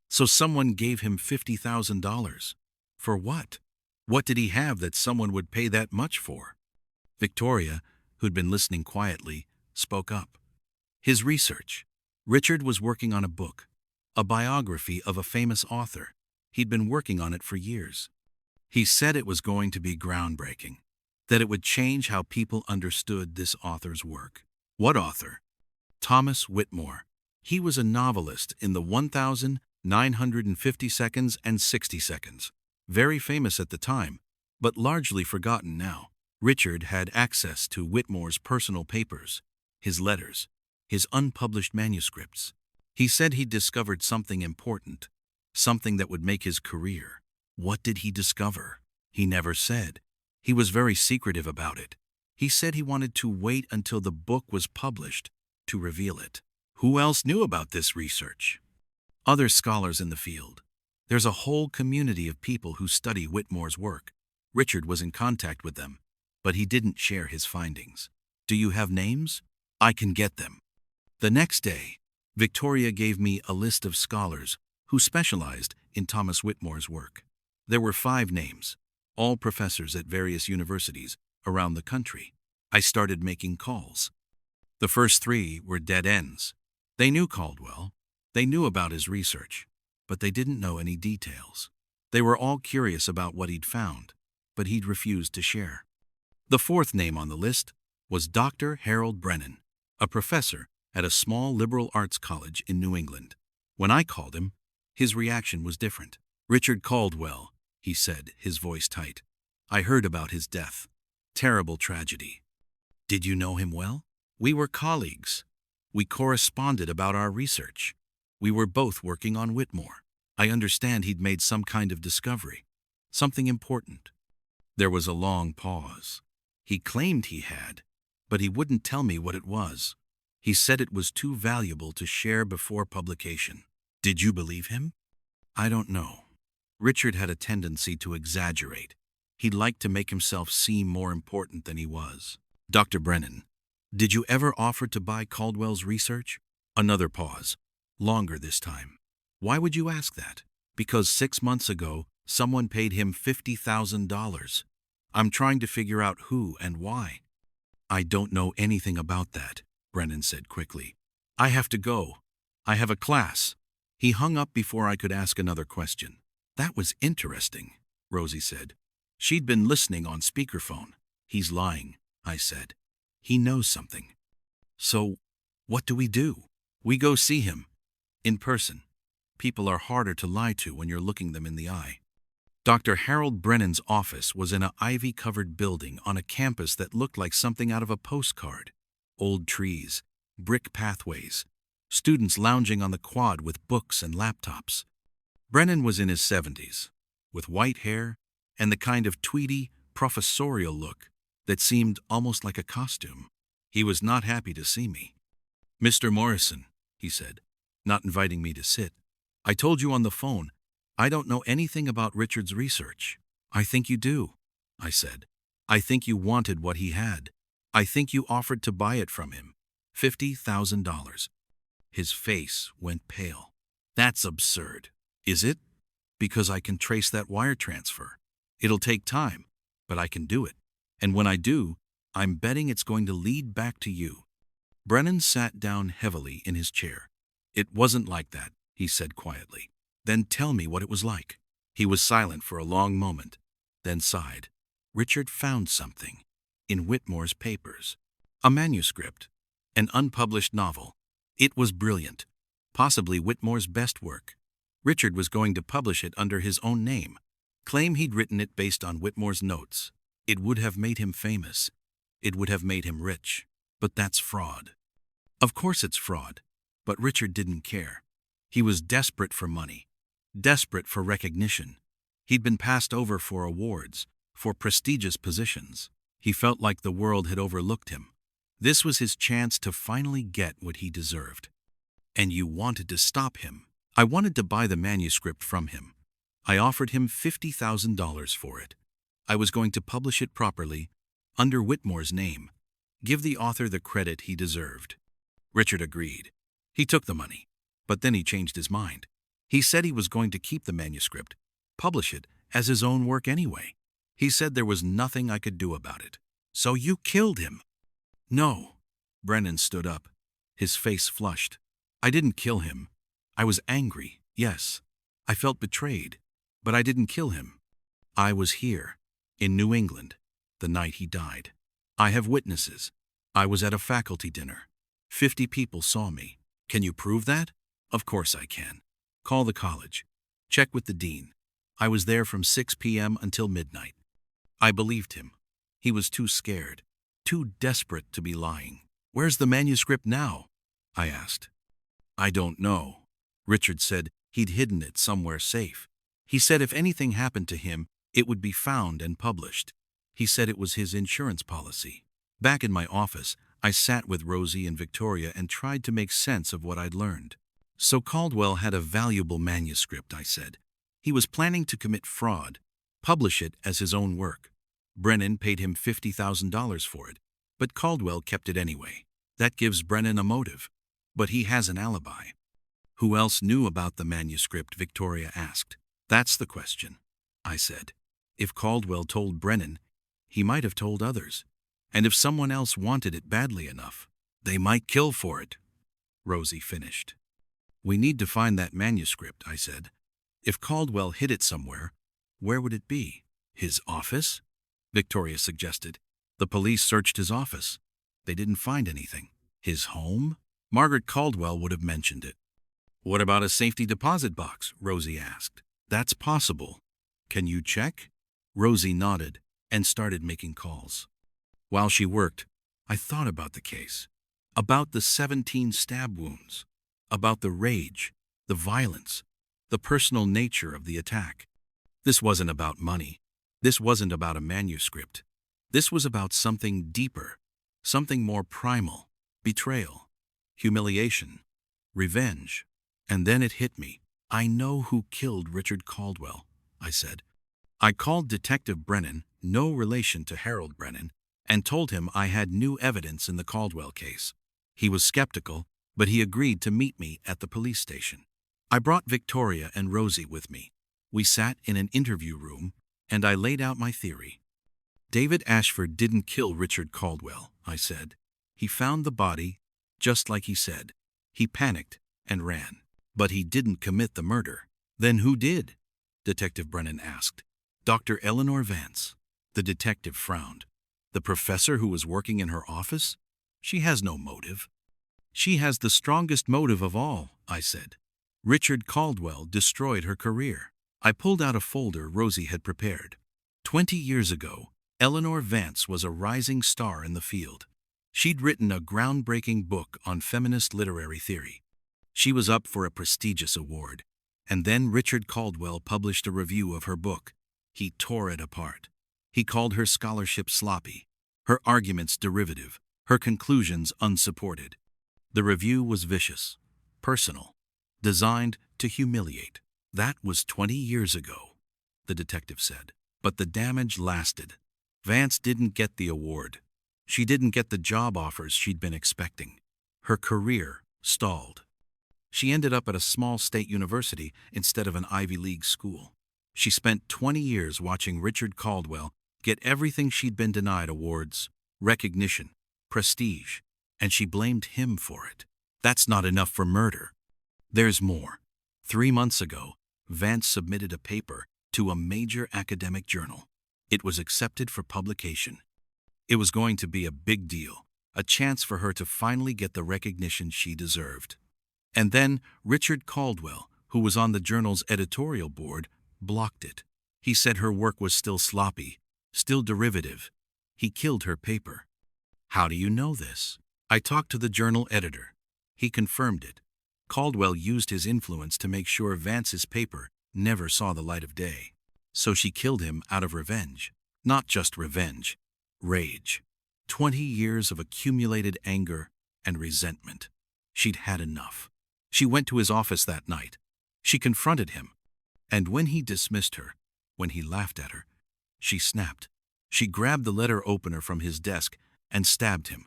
So someone gave him $50,000. For what? What did he have that someone would pay that much for? Victoria, who'd been listening quietly, spoke up. "His research. Richard was working on a book, a biography of a famous author. He'd been working on it for years. He said it was going to be groundbreaking, that it would change how people understood this author's work." "What author?" "Thomas Whitmore. He was a novelist in the 1950 seconds and 60 seconds. Very famous at the time, but largely forgotten now." Richard had access to Whitmore's personal papers, his letters, his unpublished manuscripts. He said he'd discovered something important, something that would make his career. What did he discover? He never said. He was very secretive about it. He said he wanted to wait until the book was published to reveal it. Who else knew about this research? Other scholars in the field. There's a whole community of people who study Whitmore's work. Richard was in contact with them, but he didn't share his findings. "Do you have names? I can get them." The next day, Victoria gave me a list of scholars who specialized in Thomas Whitmore's work. There were 5 names, all professors at various universities around the country. I started making calls. The first 3 were dead ends. They knew Caldwell. They knew about his research, but they didn't know any details. They were all curious about what he'd found, but he'd refused to share. The 4th name on the list was Dr. Harold Brennan, a professor at a small liberal arts college in New England. When I called him, his reaction was different. "Richard Caldwell," he said, his voice tight. "I heard about his death. Terrible tragedy." "Did you know him well?" "We were colleagues. We corresponded about our research. We were both working on Whitmore. I understand he'd made some kind of discovery. Something important." There was a long pause. "He claimed he had, but he wouldn't tell me what it was. He said it was too valuable to share before publication." "Did you believe him?" "I don't know." Richard had a tendency to exaggerate. He liked to make himself seem more important than he was. "Dr. Brennan, did you ever offer to buy Caldwell's research?" Another pause. Longer this time. "Why would you ask that?" "Because 6 months ago, someone paid him $50,000. I'm trying to figure out who and why." "I don't know anything about that," Brennan said quickly. "I have to go. I have a class." He hung up before I could ask another question. "That was interesting," Rosie said. She'd been listening on speakerphone. "He's lying," I said. "He knows something." "So, what do we do?" "We go see him. In person. People are harder to lie to when you're looking them in the eye." Dr. Harold Brennan's office was in an ivy-covered building on a campus that looked like something out of a postcard. Old trees, brick pathways, students lounging on the quad with books and laptops. Brennan was in his 70s, with white hair and the kind of tweedy, professorial look that seemed almost like a costume. He was not happy to see me. "Mr. Morrison," he said, not inviting me to sit, "I told you on the phone, I don't know anything about Richard's research." "I think you do," I said. "I think you wanted what he had. I think you offered to buy it from him. $50,000. His face went pale. "That's absurd." "Is it?" "Because I can trace that wire transfer. It'll take time, but I can do it. And when I do, I'm betting it's going to lead back to you." Brennan sat down heavily in his chair. "It wasn't like that," he said quietly. "Then tell me what it was like." He was silent for a long moment, then sighed. "Richard found something in Whitmore's papers. A manuscript, an unpublished novel. It was brilliant, possibly Whitmore's best work. Richard was going to publish it under his own name, claim he'd written it based on Whitmore's notes. It would have made him famous. It would have made him rich. But that's fraud." "Of course it's fraud." But Richard didn't care. He was desperate for money, desperate for recognition. He'd been passed over for awards, for prestigious positions. He felt like the world had overlooked him. This was his chance to finally get what he deserved. "And you wanted to stop him." "I wanted to buy the manuscript from him. I offered him $50,000 for it. I was going to publish it properly, under Whitmore's name, give the author the credit he deserved." Richard agreed. He took the money, but then he changed his mind. He said he was going to keep the manuscript, publish it as his own work anyway. He said there was nothing I could do about it. "So you killed him?" "No." Brennan stood up, his face flushed. "I didn't kill him. I was angry, yes. I felt betrayed, but I didn't kill him. I was here, in New England, the night he died. I have witnesses. I was at a faculty dinner. 50 people saw me. Can you prove that?" "Of course I can. Call the college. Check with the dean. I was there from 6 p.m. until midnight." I believed him. He was too scared, too desperate to be lying. "Where's the manuscript now?" I asked. "I don't know." Richard said he'd hidden it somewhere safe. He said if anything happened to him, it would be found and published. He said it was his insurance policy. Back in my office, I sat with Rosie and Victoria and tried to make sense of what I'd learned. "So Caldwell had a valuable manuscript," I said. "He was planning to commit fraud, publish it as his own work. Brennan paid him $50,000 for it, but Caldwell kept it anyway. That gives Brennan a motive, but he has an alibi." "Who else knew about the manuscript?" Victoria asked. "That's the question. I said. If Caldwell told Brennan, he might have told others. And if someone else wanted it badly enough, they might kill for it, Rosie finished. We need to find that manuscript, I said. If Caldwell hid it somewhere, where would it be? His office? Victoria suggested. The police searched his office. They didn't find anything. His home? Margaret Caldwell would have mentioned it. What about a safety deposit box? Rosie asked. That's possible. Can you check? Rosie nodded and started making calls. While she worked, I thought about the case, about the 17 stab wounds, about the rage, the violence, the personal nature of the attack. This wasn't about money. This wasn't about a manuscript. This was about something deeper, something more primal, betrayal, humiliation, revenge. And then it hit me. I know who killed Richard Caldwell, I said. I called Detective Brennan, no relation to Harold Brennan, and told him I had new evidence in the Caldwell case. He was skeptical, but he agreed to meet me at the police station. I brought Victoria and Rosie with me. We sat in an interview room, and I laid out my theory. David Ashford didn't kill Richard Caldwell, I said. He found the body, just like he said. He panicked and ran. But he didn't commit the murder. Then who did? Detective Brennan asked. Dr. Eleanor Vance. The detective frowned. The professor who was working in her office? She has no motive. She has the strongest motive of all, I said. Richard Caldwell destroyed her career. I pulled out a folder Rosie had prepared. 20 years ago, Eleanor Vance was a rising star in the field. She'd written a groundbreaking book on feminist literary theory. She was up for a prestigious award, and then Richard Caldwell published a review of her book. He tore it apart. He called her scholarship sloppy, her arguments derivative, her conclusions unsupported. The review was vicious, personal, designed to humiliate. That was 20 years ago, the detective said. But the damage lasted. Vance didn't get the award. She didn't get the job offers she'd been expecting. Her career stalled. She ended up at a small state university instead of an Ivy League school. She spent 20 years watching Richard Caldwell get everything she'd been denied: awards, recognition, prestige, and she blamed him for it. That's not enough for murder. There's more. 3 months ago, Vance submitted a paper to a major academic journal. It was accepted for publication. It was going to be a big deal, a chance for her to finally get the recognition she deserved. And then Richard Caldwell, who was on the journal's editorial board, blocked it. He said her work was still sloppy, still derivative. He killed her paper. How do you know this? I talked to the journal editor. He confirmed it. Caldwell used his influence to make sure Vance's paper never saw the light of day. So she killed him out of revenge. Not just revenge, rage. 20 years of accumulated anger and resentment. She'd had enough. She went to his office that night. She confronted him. And when he dismissed her, when he laughed at her, she snapped. She grabbed the letter opener from his desk and stabbed him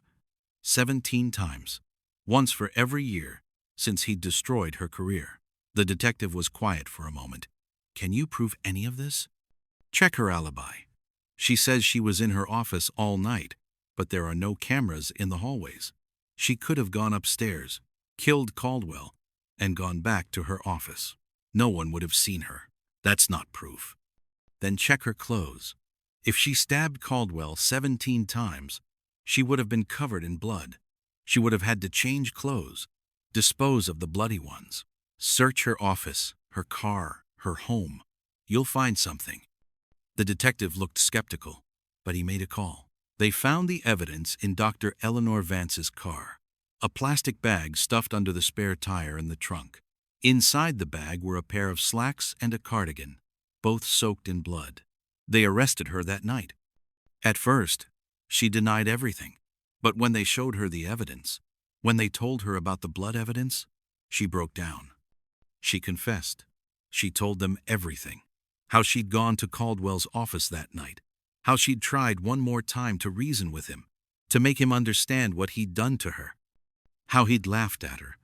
17 times, once for every year since he'd destroyed her career. The detective was quiet for a moment. Can you prove any of this? Check her alibi. She says she was in her office all night, but there are no cameras in the hallways. She could have gone upstairs, killed Caldwell, and gone back to her office. No one would have seen her. That's not proof. Then check her clothes. If she stabbed Caldwell 17 times, she would have been covered in blood. She would have had to change clothes, dispose of the bloody ones. Search her office, her car, her home. You'll find something. The detective looked skeptical, but he made a call. They found the evidence in Dr. Eleanor Vance's car. A plastic bag stuffed under the spare tire in the trunk. Inside the bag were a pair of slacks and a cardigan, both soaked in blood. They arrested her that night. At first, she denied everything. But when they showed her the evidence, when they told her about the blood evidence, she broke down. She confessed. She told them everything. How she'd gone to Caldwell's office that night. How she'd tried one more time to reason with him, to make him understand what he'd done to her. How he'd laughed at her,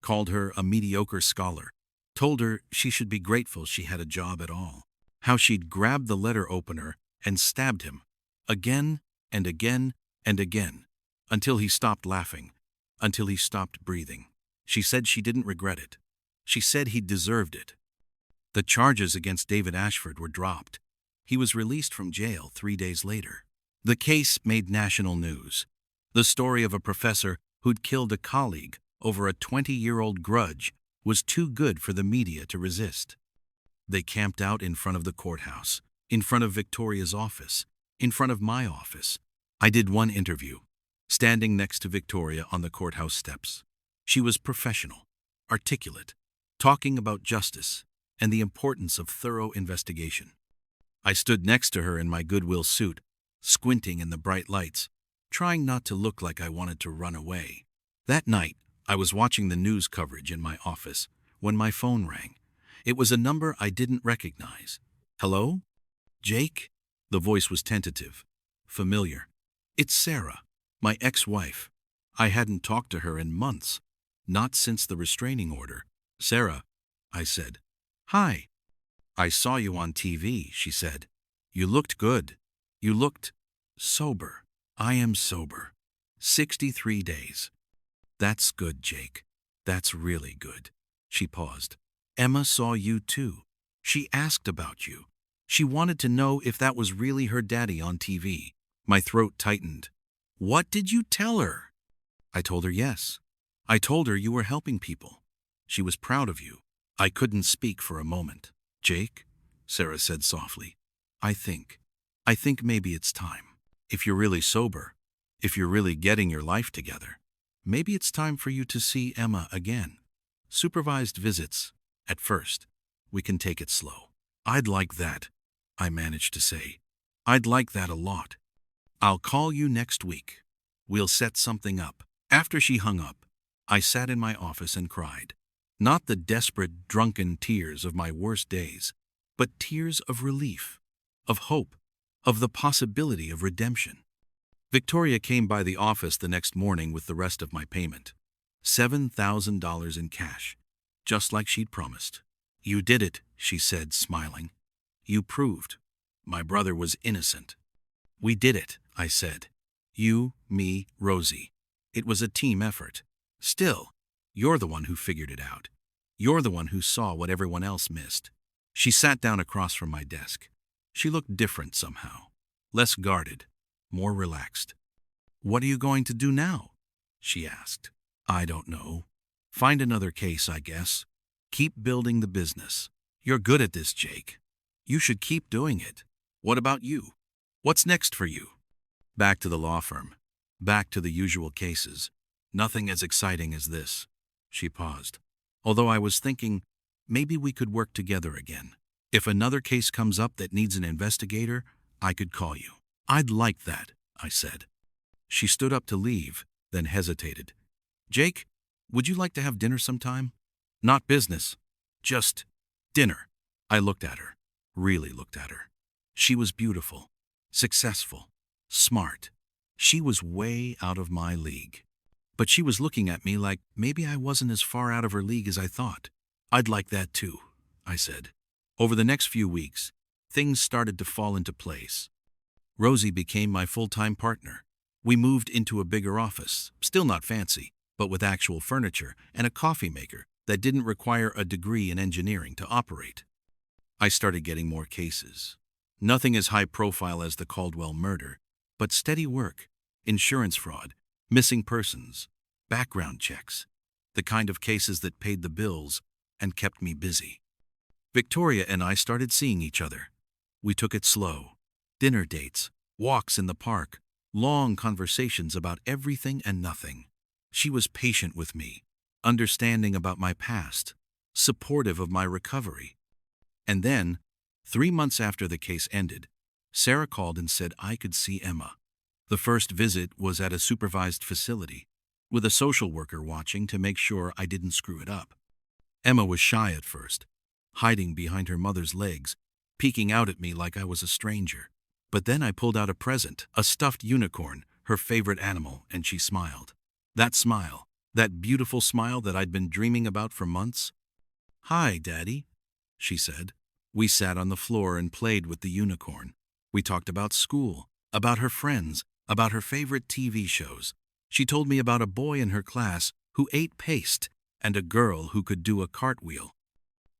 called her a mediocre scholar, told her she should be grateful she had a job at all. how she'd grabbed the letter opener and stabbed him, again and again and again, until he stopped laughing, until he stopped breathing. She said she didn't regret it. She said he deserved it. The charges against David Ashford were dropped. He was released from jail 3 days later. The case made national news. The story of a professor who'd killed a colleague over a 20-year-old grudge was too good for the media to resist. They camped out in front of the courthouse, in front of Victoria's office, in front of my office. I did one interview, standing next to Victoria on the courthouse steps. She was professional, articulate, talking about justice and the importance of thorough investigation. I stood next to her in my Goodwill suit, squinting in the bright lights, trying not to look like I wanted to run away. That night, I was watching the news coverage in my office when my phone rang. It was a number I didn't recognize. Hello? Jake? The voice was tentative, familiar. It's Sarah, my ex-wife. I hadn't talked to her in months, not since the restraining order. Sarah, I said. Hi. I saw you on TV, she said. You looked good. You looked sober. I am sober. 63 days. That's good, Jake. That's really good. She paused. Emma saw you too. She asked about you. She wanted to know if that was really her daddy on TV. My throat tightened. What did you tell her? I told her yes. I told her you were helping people. She was proud of you. I couldn't speak for a moment. Jake, Sarah said softly, I think maybe it's time. If you're really sober, if you're really getting your life together, maybe it's time for you to see Emma again. Supervised visits, at first. We can take it slow. I'd like that, I managed to say. I'd like that a lot. I'll call you next week. We'll set something up. After she hung up, I sat in my office and cried. Not the desperate, drunken tears of my worst days, but tears of relief, of hope, of the possibility of redemption. Victoria came by the office the next morning with the rest of my payment. $7,000 in cash, just like she'd promised. You did it, she said, smiling. You proved my brother was innocent. We did it, I said. You, me, Rosie. It was a team effort. Still, you're the one who figured it out. You're the one who saw what everyone else missed. She sat down across from my desk. She looked different somehow. Less guarded, more relaxed. What are you going to do now? She asked. I don't know. Find another case, I guess. Keep building the business. You're good at this, Jake. You should keep doing it. What about you? What's next for you? Back to the law firm. Back to the usual cases. Nothing as exciting as this. She paused. Although I was thinking, maybe we could work together again. If another case comes up that needs an investigator, I could call you. I'd like that, I said. She stood up to leave, then hesitated. Jake, would you like to have dinner sometime? Not business, just dinner. I looked at her, really looked at her. She was beautiful, successful, smart. She was way out of my league. But she was looking at me like maybe I wasn't as far out of her league as I thought. I'd like that too, I said. Over the next few weeks, things started to fall into place. Rosie became my full-time partner. We moved into a bigger office, still not fancy, but with actual furniture and a coffee maker that didn't require a degree in engineering to operate. I started getting more cases. Nothing as high profile as the Caldwell murder, but steady work, insurance fraud, missing persons, background checks, the kind of cases that paid the bills and kept me busy. Victoria and I started seeing each other. We took it slow. Dinner dates, walks in the park, long conversations about everything and nothing. She was patient with me, understanding about my past, supportive of my recovery. And then, 3 months after the case ended, Sarah called and said I could see Emma. The first visit was at a supervised facility, with a social worker watching to make sure I didn't screw it up. Emma was shy at first, hiding behind her mother's legs, peeking out at me like I was a stranger. But then I pulled out a present, a stuffed unicorn, her favorite animal, and she smiled. That smile, that beautiful smile that I'd been dreaming about for months. Hi, Daddy, she said. We sat on the floor and played with the unicorn. We talked about school, about her friends, about her favorite TV shows. She told me about a boy in her class who ate paste and a girl who could do a cartwheel.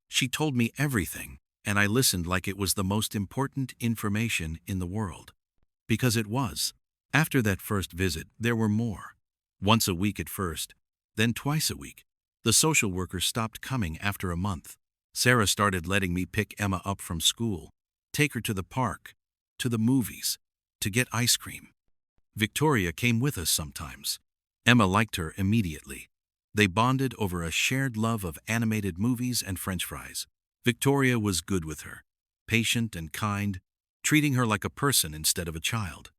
She told me everything, and I listened like it was the most important information in the world. Because it was. After that first visit, there were more. Once a week at first, then twice a week. The social worker stopped coming after a month. Sarah started letting me pick Emma up from school, take her to the park, to the movies, to get ice cream. Victoria came with us sometimes. Emma liked her immediately. They bonded over a shared love of animated movies and French fries. Victoria was good with her, patient and kind, treating her like a person instead of a child.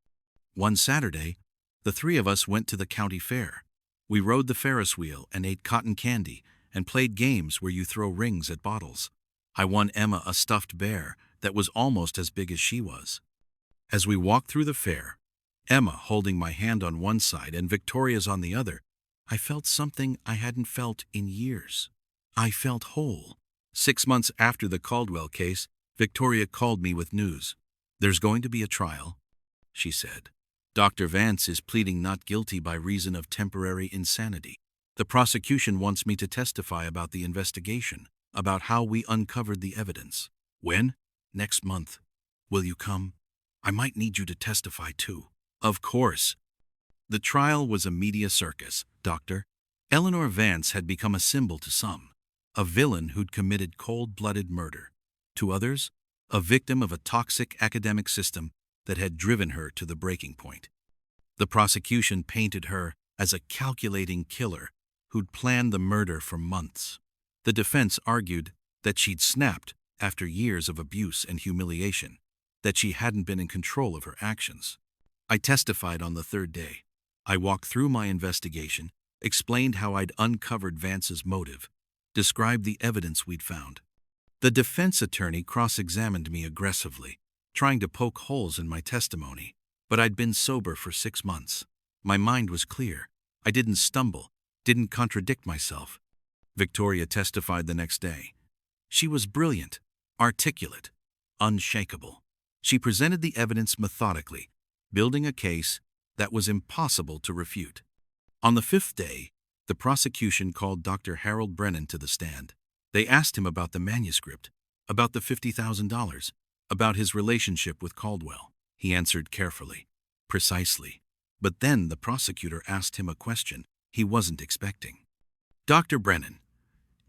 One Saturday, the three of us went to the county fair. We rode the Ferris wheel and ate cotton candy and played games where you throw rings at bottles. I won Emma a stuffed bear that was almost as big as she was. As we walked through the fair, Emma holding my hand on one side and Victoria's on the other, I felt something I hadn't felt in years. I felt whole. 6 months after the Caldwell case, Victoria called me with news. "There's going to be a trial," she said. "Dr. Vance is pleading not guilty by reason of temporary insanity. The prosecution wants me to testify about the investigation, about how we uncovered the evidence." "When?" "Next month. Will you come? I might need you to testify too." "Of course." The trial was a media circus, Doctor. Eleanor Vance had become a symbol to some, a villain who'd committed cold-blooded murder. To others, a victim of a toxic academic system that had driven her to the breaking point. The prosecution painted her as a calculating killer who'd planned the murder for months. The defense argued that she'd snapped after years of abuse and humiliation, that she hadn't been in control of her actions. I testified on the third day. I walked through my investigation, explained how I'd uncovered Vance's motive, described the evidence we'd found. The defense attorney cross-examined me aggressively, trying to poke holes in my testimony, but I'd been sober for 6 months. My mind was clear. I didn't stumble, didn't contradict myself. Victoria testified the next day. She was brilliant, articulate, unshakable. She presented the evidence methodically, building a case that was impossible to refute. On the 5th day, the prosecution called Dr. Harold Brennan to the stand. They asked him about the manuscript, about the $50,000, about his relationship with Caldwell. He answered carefully, precisely. But then the prosecutor asked him a question he wasn't expecting. "Dr. Brennan,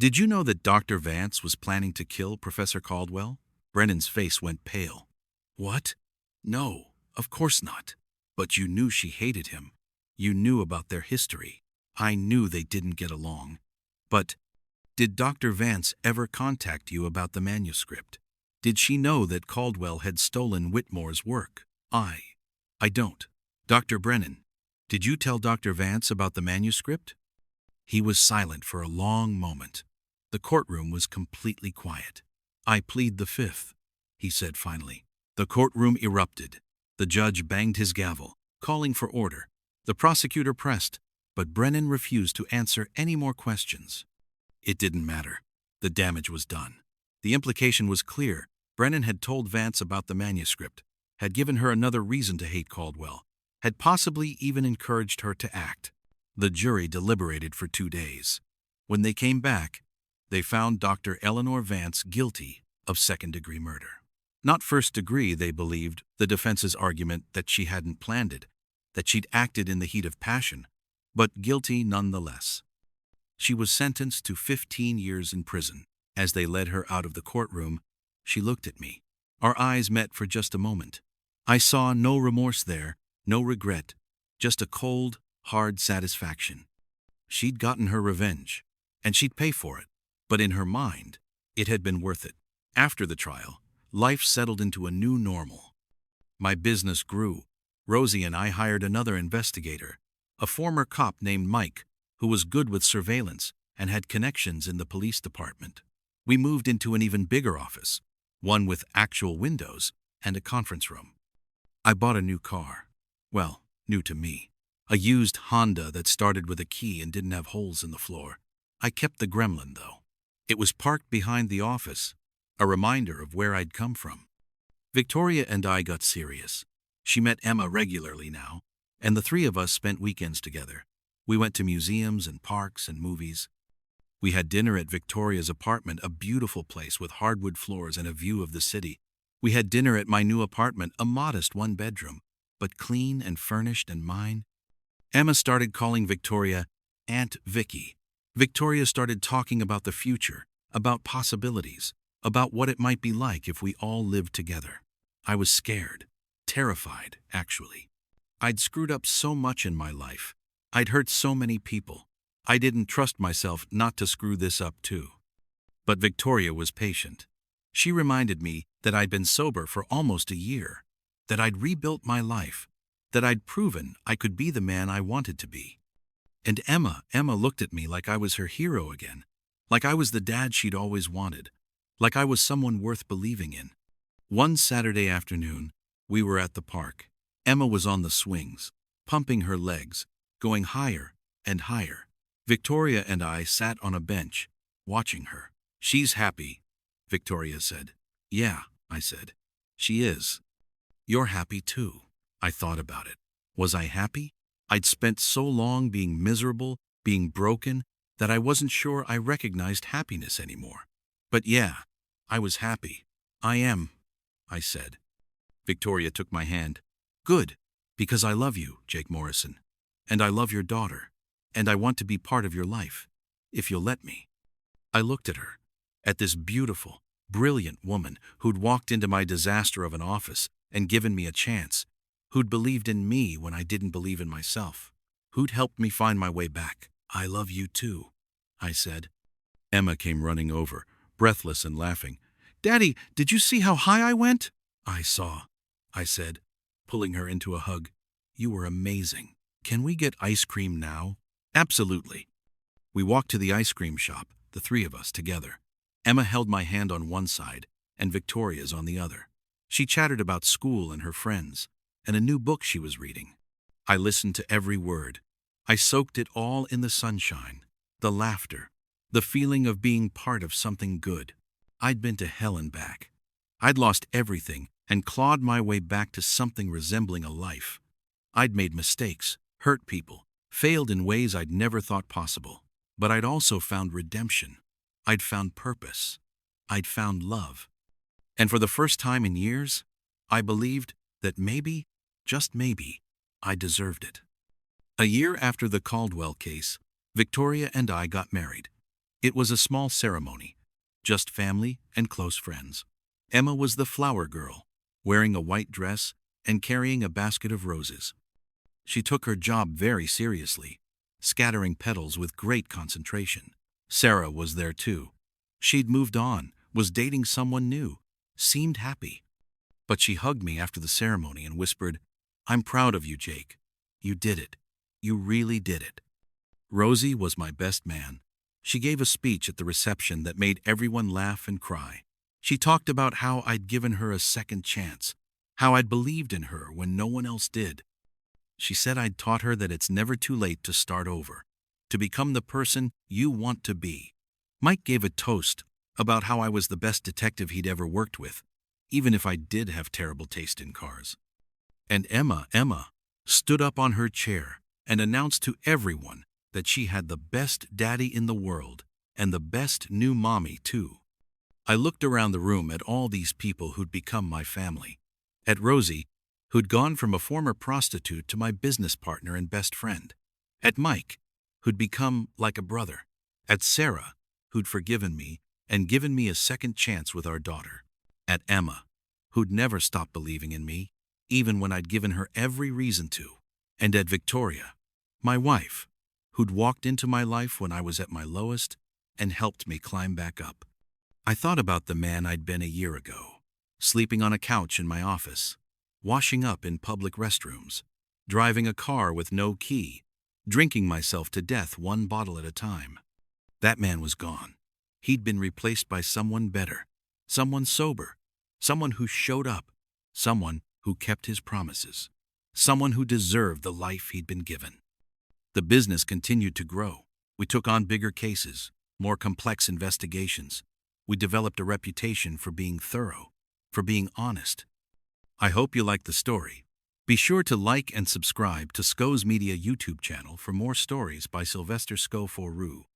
did you know that Dr. Vance was planning to kill Professor Caldwell?" Brennan's face went pale. "What? No, of course not. But you knew she hated him. You knew about their history. I knew they didn't get along. But did Dr. Vance ever contact you about the manuscript? Did she know that Caldwell had stolen Whitmore's work?" I don't. "Dr. Brennan, did you tell Dr. Vance about the manuscript?" He was silent for a long moment. The courtroom was completely quiet. "I plead the fifth," he said finally. The courtroom erupted. The judge banged his gavel, calling for order. The prosecutor pressed, but Brennan refused to answer any more questions. It didn't matter. The damage was done. The implication was clear. Brennan had told Vance about the manuscript, had given her another reason to hate Caldwell, had possibly even encouraged her to act. The jury deliberated for 2 days. When they came back, they found Dr. Eleanor Vance guilty of second-degree murder. Not first degree, they believed, the defense's argument that she hadn't planned it, that she'd acted in the heat of passion, but guilty nonetheless. She was sentenced to 15 years in prison. As they led her out of the courtroom, she looked at me. Our eyes met for just a moment. I saw no remorse there, no regret, just a cold, hard satisfaction. She'd gotten her revenge, and she'd pay for it, but in her mind, it had been worth it. After the trial, life settled into a new normal. My business grew. Rosie and I hired another investigator, a former cop named Mike, who was good with surveillance and had connections in the police department. We moved into an even bigger office, one with actual windows and a conference room. I bought a new car. Well, new to me. A used Honda that started with a key and didn't have holes in the floor. I kept the Gremlin, though. It was parked behind the office, a reminder of where I'd come from. Victoria and I got serious. She met Emma regularly now, and the three of us spent weekends together. We went to museums and parks and movies. We had dinner at Victoria's apartment, a beautiful place with hardwood floors and a view of the city. We had dinner at my new apartment, a modest one-bedroom, but clean and furnished and mine. Emma started calling Victoria Aunt Vicky. Victoria started talking about the future, about possibilities, about what it might be like if we all lived together. I was scared, terrified, actually. I'd screwed up so much in my life. I'd hurt so many people. I didn't trust myself not to screw this up too. But Victoria was patient. She reminded me that I'd been sober for almost a year, that I'd rebuilt my life, that I'd proven I could be the man I wanted to be. And Emma looked at me like I was her hero again, like I was the dad she'd always wanted, like I was someone worth believing in. One Saturday afternoon, we were at the park. Emma was on the swings, pumping her legs, going higher and higher. Victoria and I sat on a bench, watching her. "She's happy," Victoria said. "Yeah," I said. "She is." "You're happy too." I thought about it. Was I happy? I'd spent so long being miserable, being broken, that I wasn't sure I recognized happiness anymore. But yeah, I was happy. "I am," I said. Victoria took my hand. "Good, because I love you, Jake Morrison. And I love your daughter. And I want to be part of your life, if you'll let me." I looked at her, at this beautiful, brilliant woman who'd walked into my disaster of an office and given me a chance, who'd believed in me when I didn't believe in myself, who'd helped me find my way back. "I love you too," I said. Emma came running over, breathless and laughing. "Daddy, did you see how high I went?" "I saw," I said, pulling her into a hug. "You were amazing. Can we get ice cream now?" "Absolutely." We walked to the ice cream shop, the three of us together. Emma held my hand on one side and Victoria's on the other. She chattered about school and her friends, and a new book she was reading. I listened to every word. I soaked it all in the sunshine, the laughter, the feeling of being part of something good. I'd been to hell and back. I'd lost everything and clawed my way back to something resembling a life. I'd made mistakes, hurt people, failed in ways I'd never thought possible. But I'd also found redemption. I'd found purpose. I'd found love. And for the first time in years, I believed that maybe, just maybe, I deserved it. A year after the Caldwell case, Victoria and I got married. It was a small ceremony, just family and close friends. Emma was the flower girl, wearing a white dress and carrying a basket of roses. She took her job very seriously, scattering petals with great concentration. Sarah was there too. She'd moved on, was dating someone new, seemed happy. But she hugged me after the ceremony and whispered, "I'm proud of you, Jake. You did it. You really did it." Rosie was my best man. She gave a speech at the reception that made everyone laugh and cry. She talked about how I'd given her a second chance, how I'd believed in her when no one else did. She said I'd taught her that it's never too late to start over, to become the person you want to be. Mike gave a toast about how I was the best detective he'd ever worked with, even if I did have terrible taste in cars. And Emma stood up on her chair and announced to everyone that she had the best daddy in the world and the best new mommy too. I looked around the room at all these people who'd become my family. At Rosie, who'd gone from a former prostitute to my business partner and best friend. At Mike, who'd become like a brother. At Sarah, who'd forgiven me and given me a second chance with our daughter. At Emma, who'd never stopped believing in me, even when I'd given her every reason to. And at Victoria, my wife, who'd walked into my life when I was at my lowest and helped me climb back up. I thought about the man I'd been a year ago, sleeping on a couch in my office, washing up in public restrooms, driving a car with no key, drinking myself to death one bottle at a time. That man was gone. He'd been replaced by someone better, someone sober, someone who showed up, someone who kept his promises, someone who deserved the life he'd been given. The business continued to grow. We took on bigger cases, more complex investigations. We developed a reputation for being thorough, for being honest. I hope you liked the story. Be sure to like and subscribe to Sko's Media YouTube channel for more stories by Sylvester Sko Fourroux.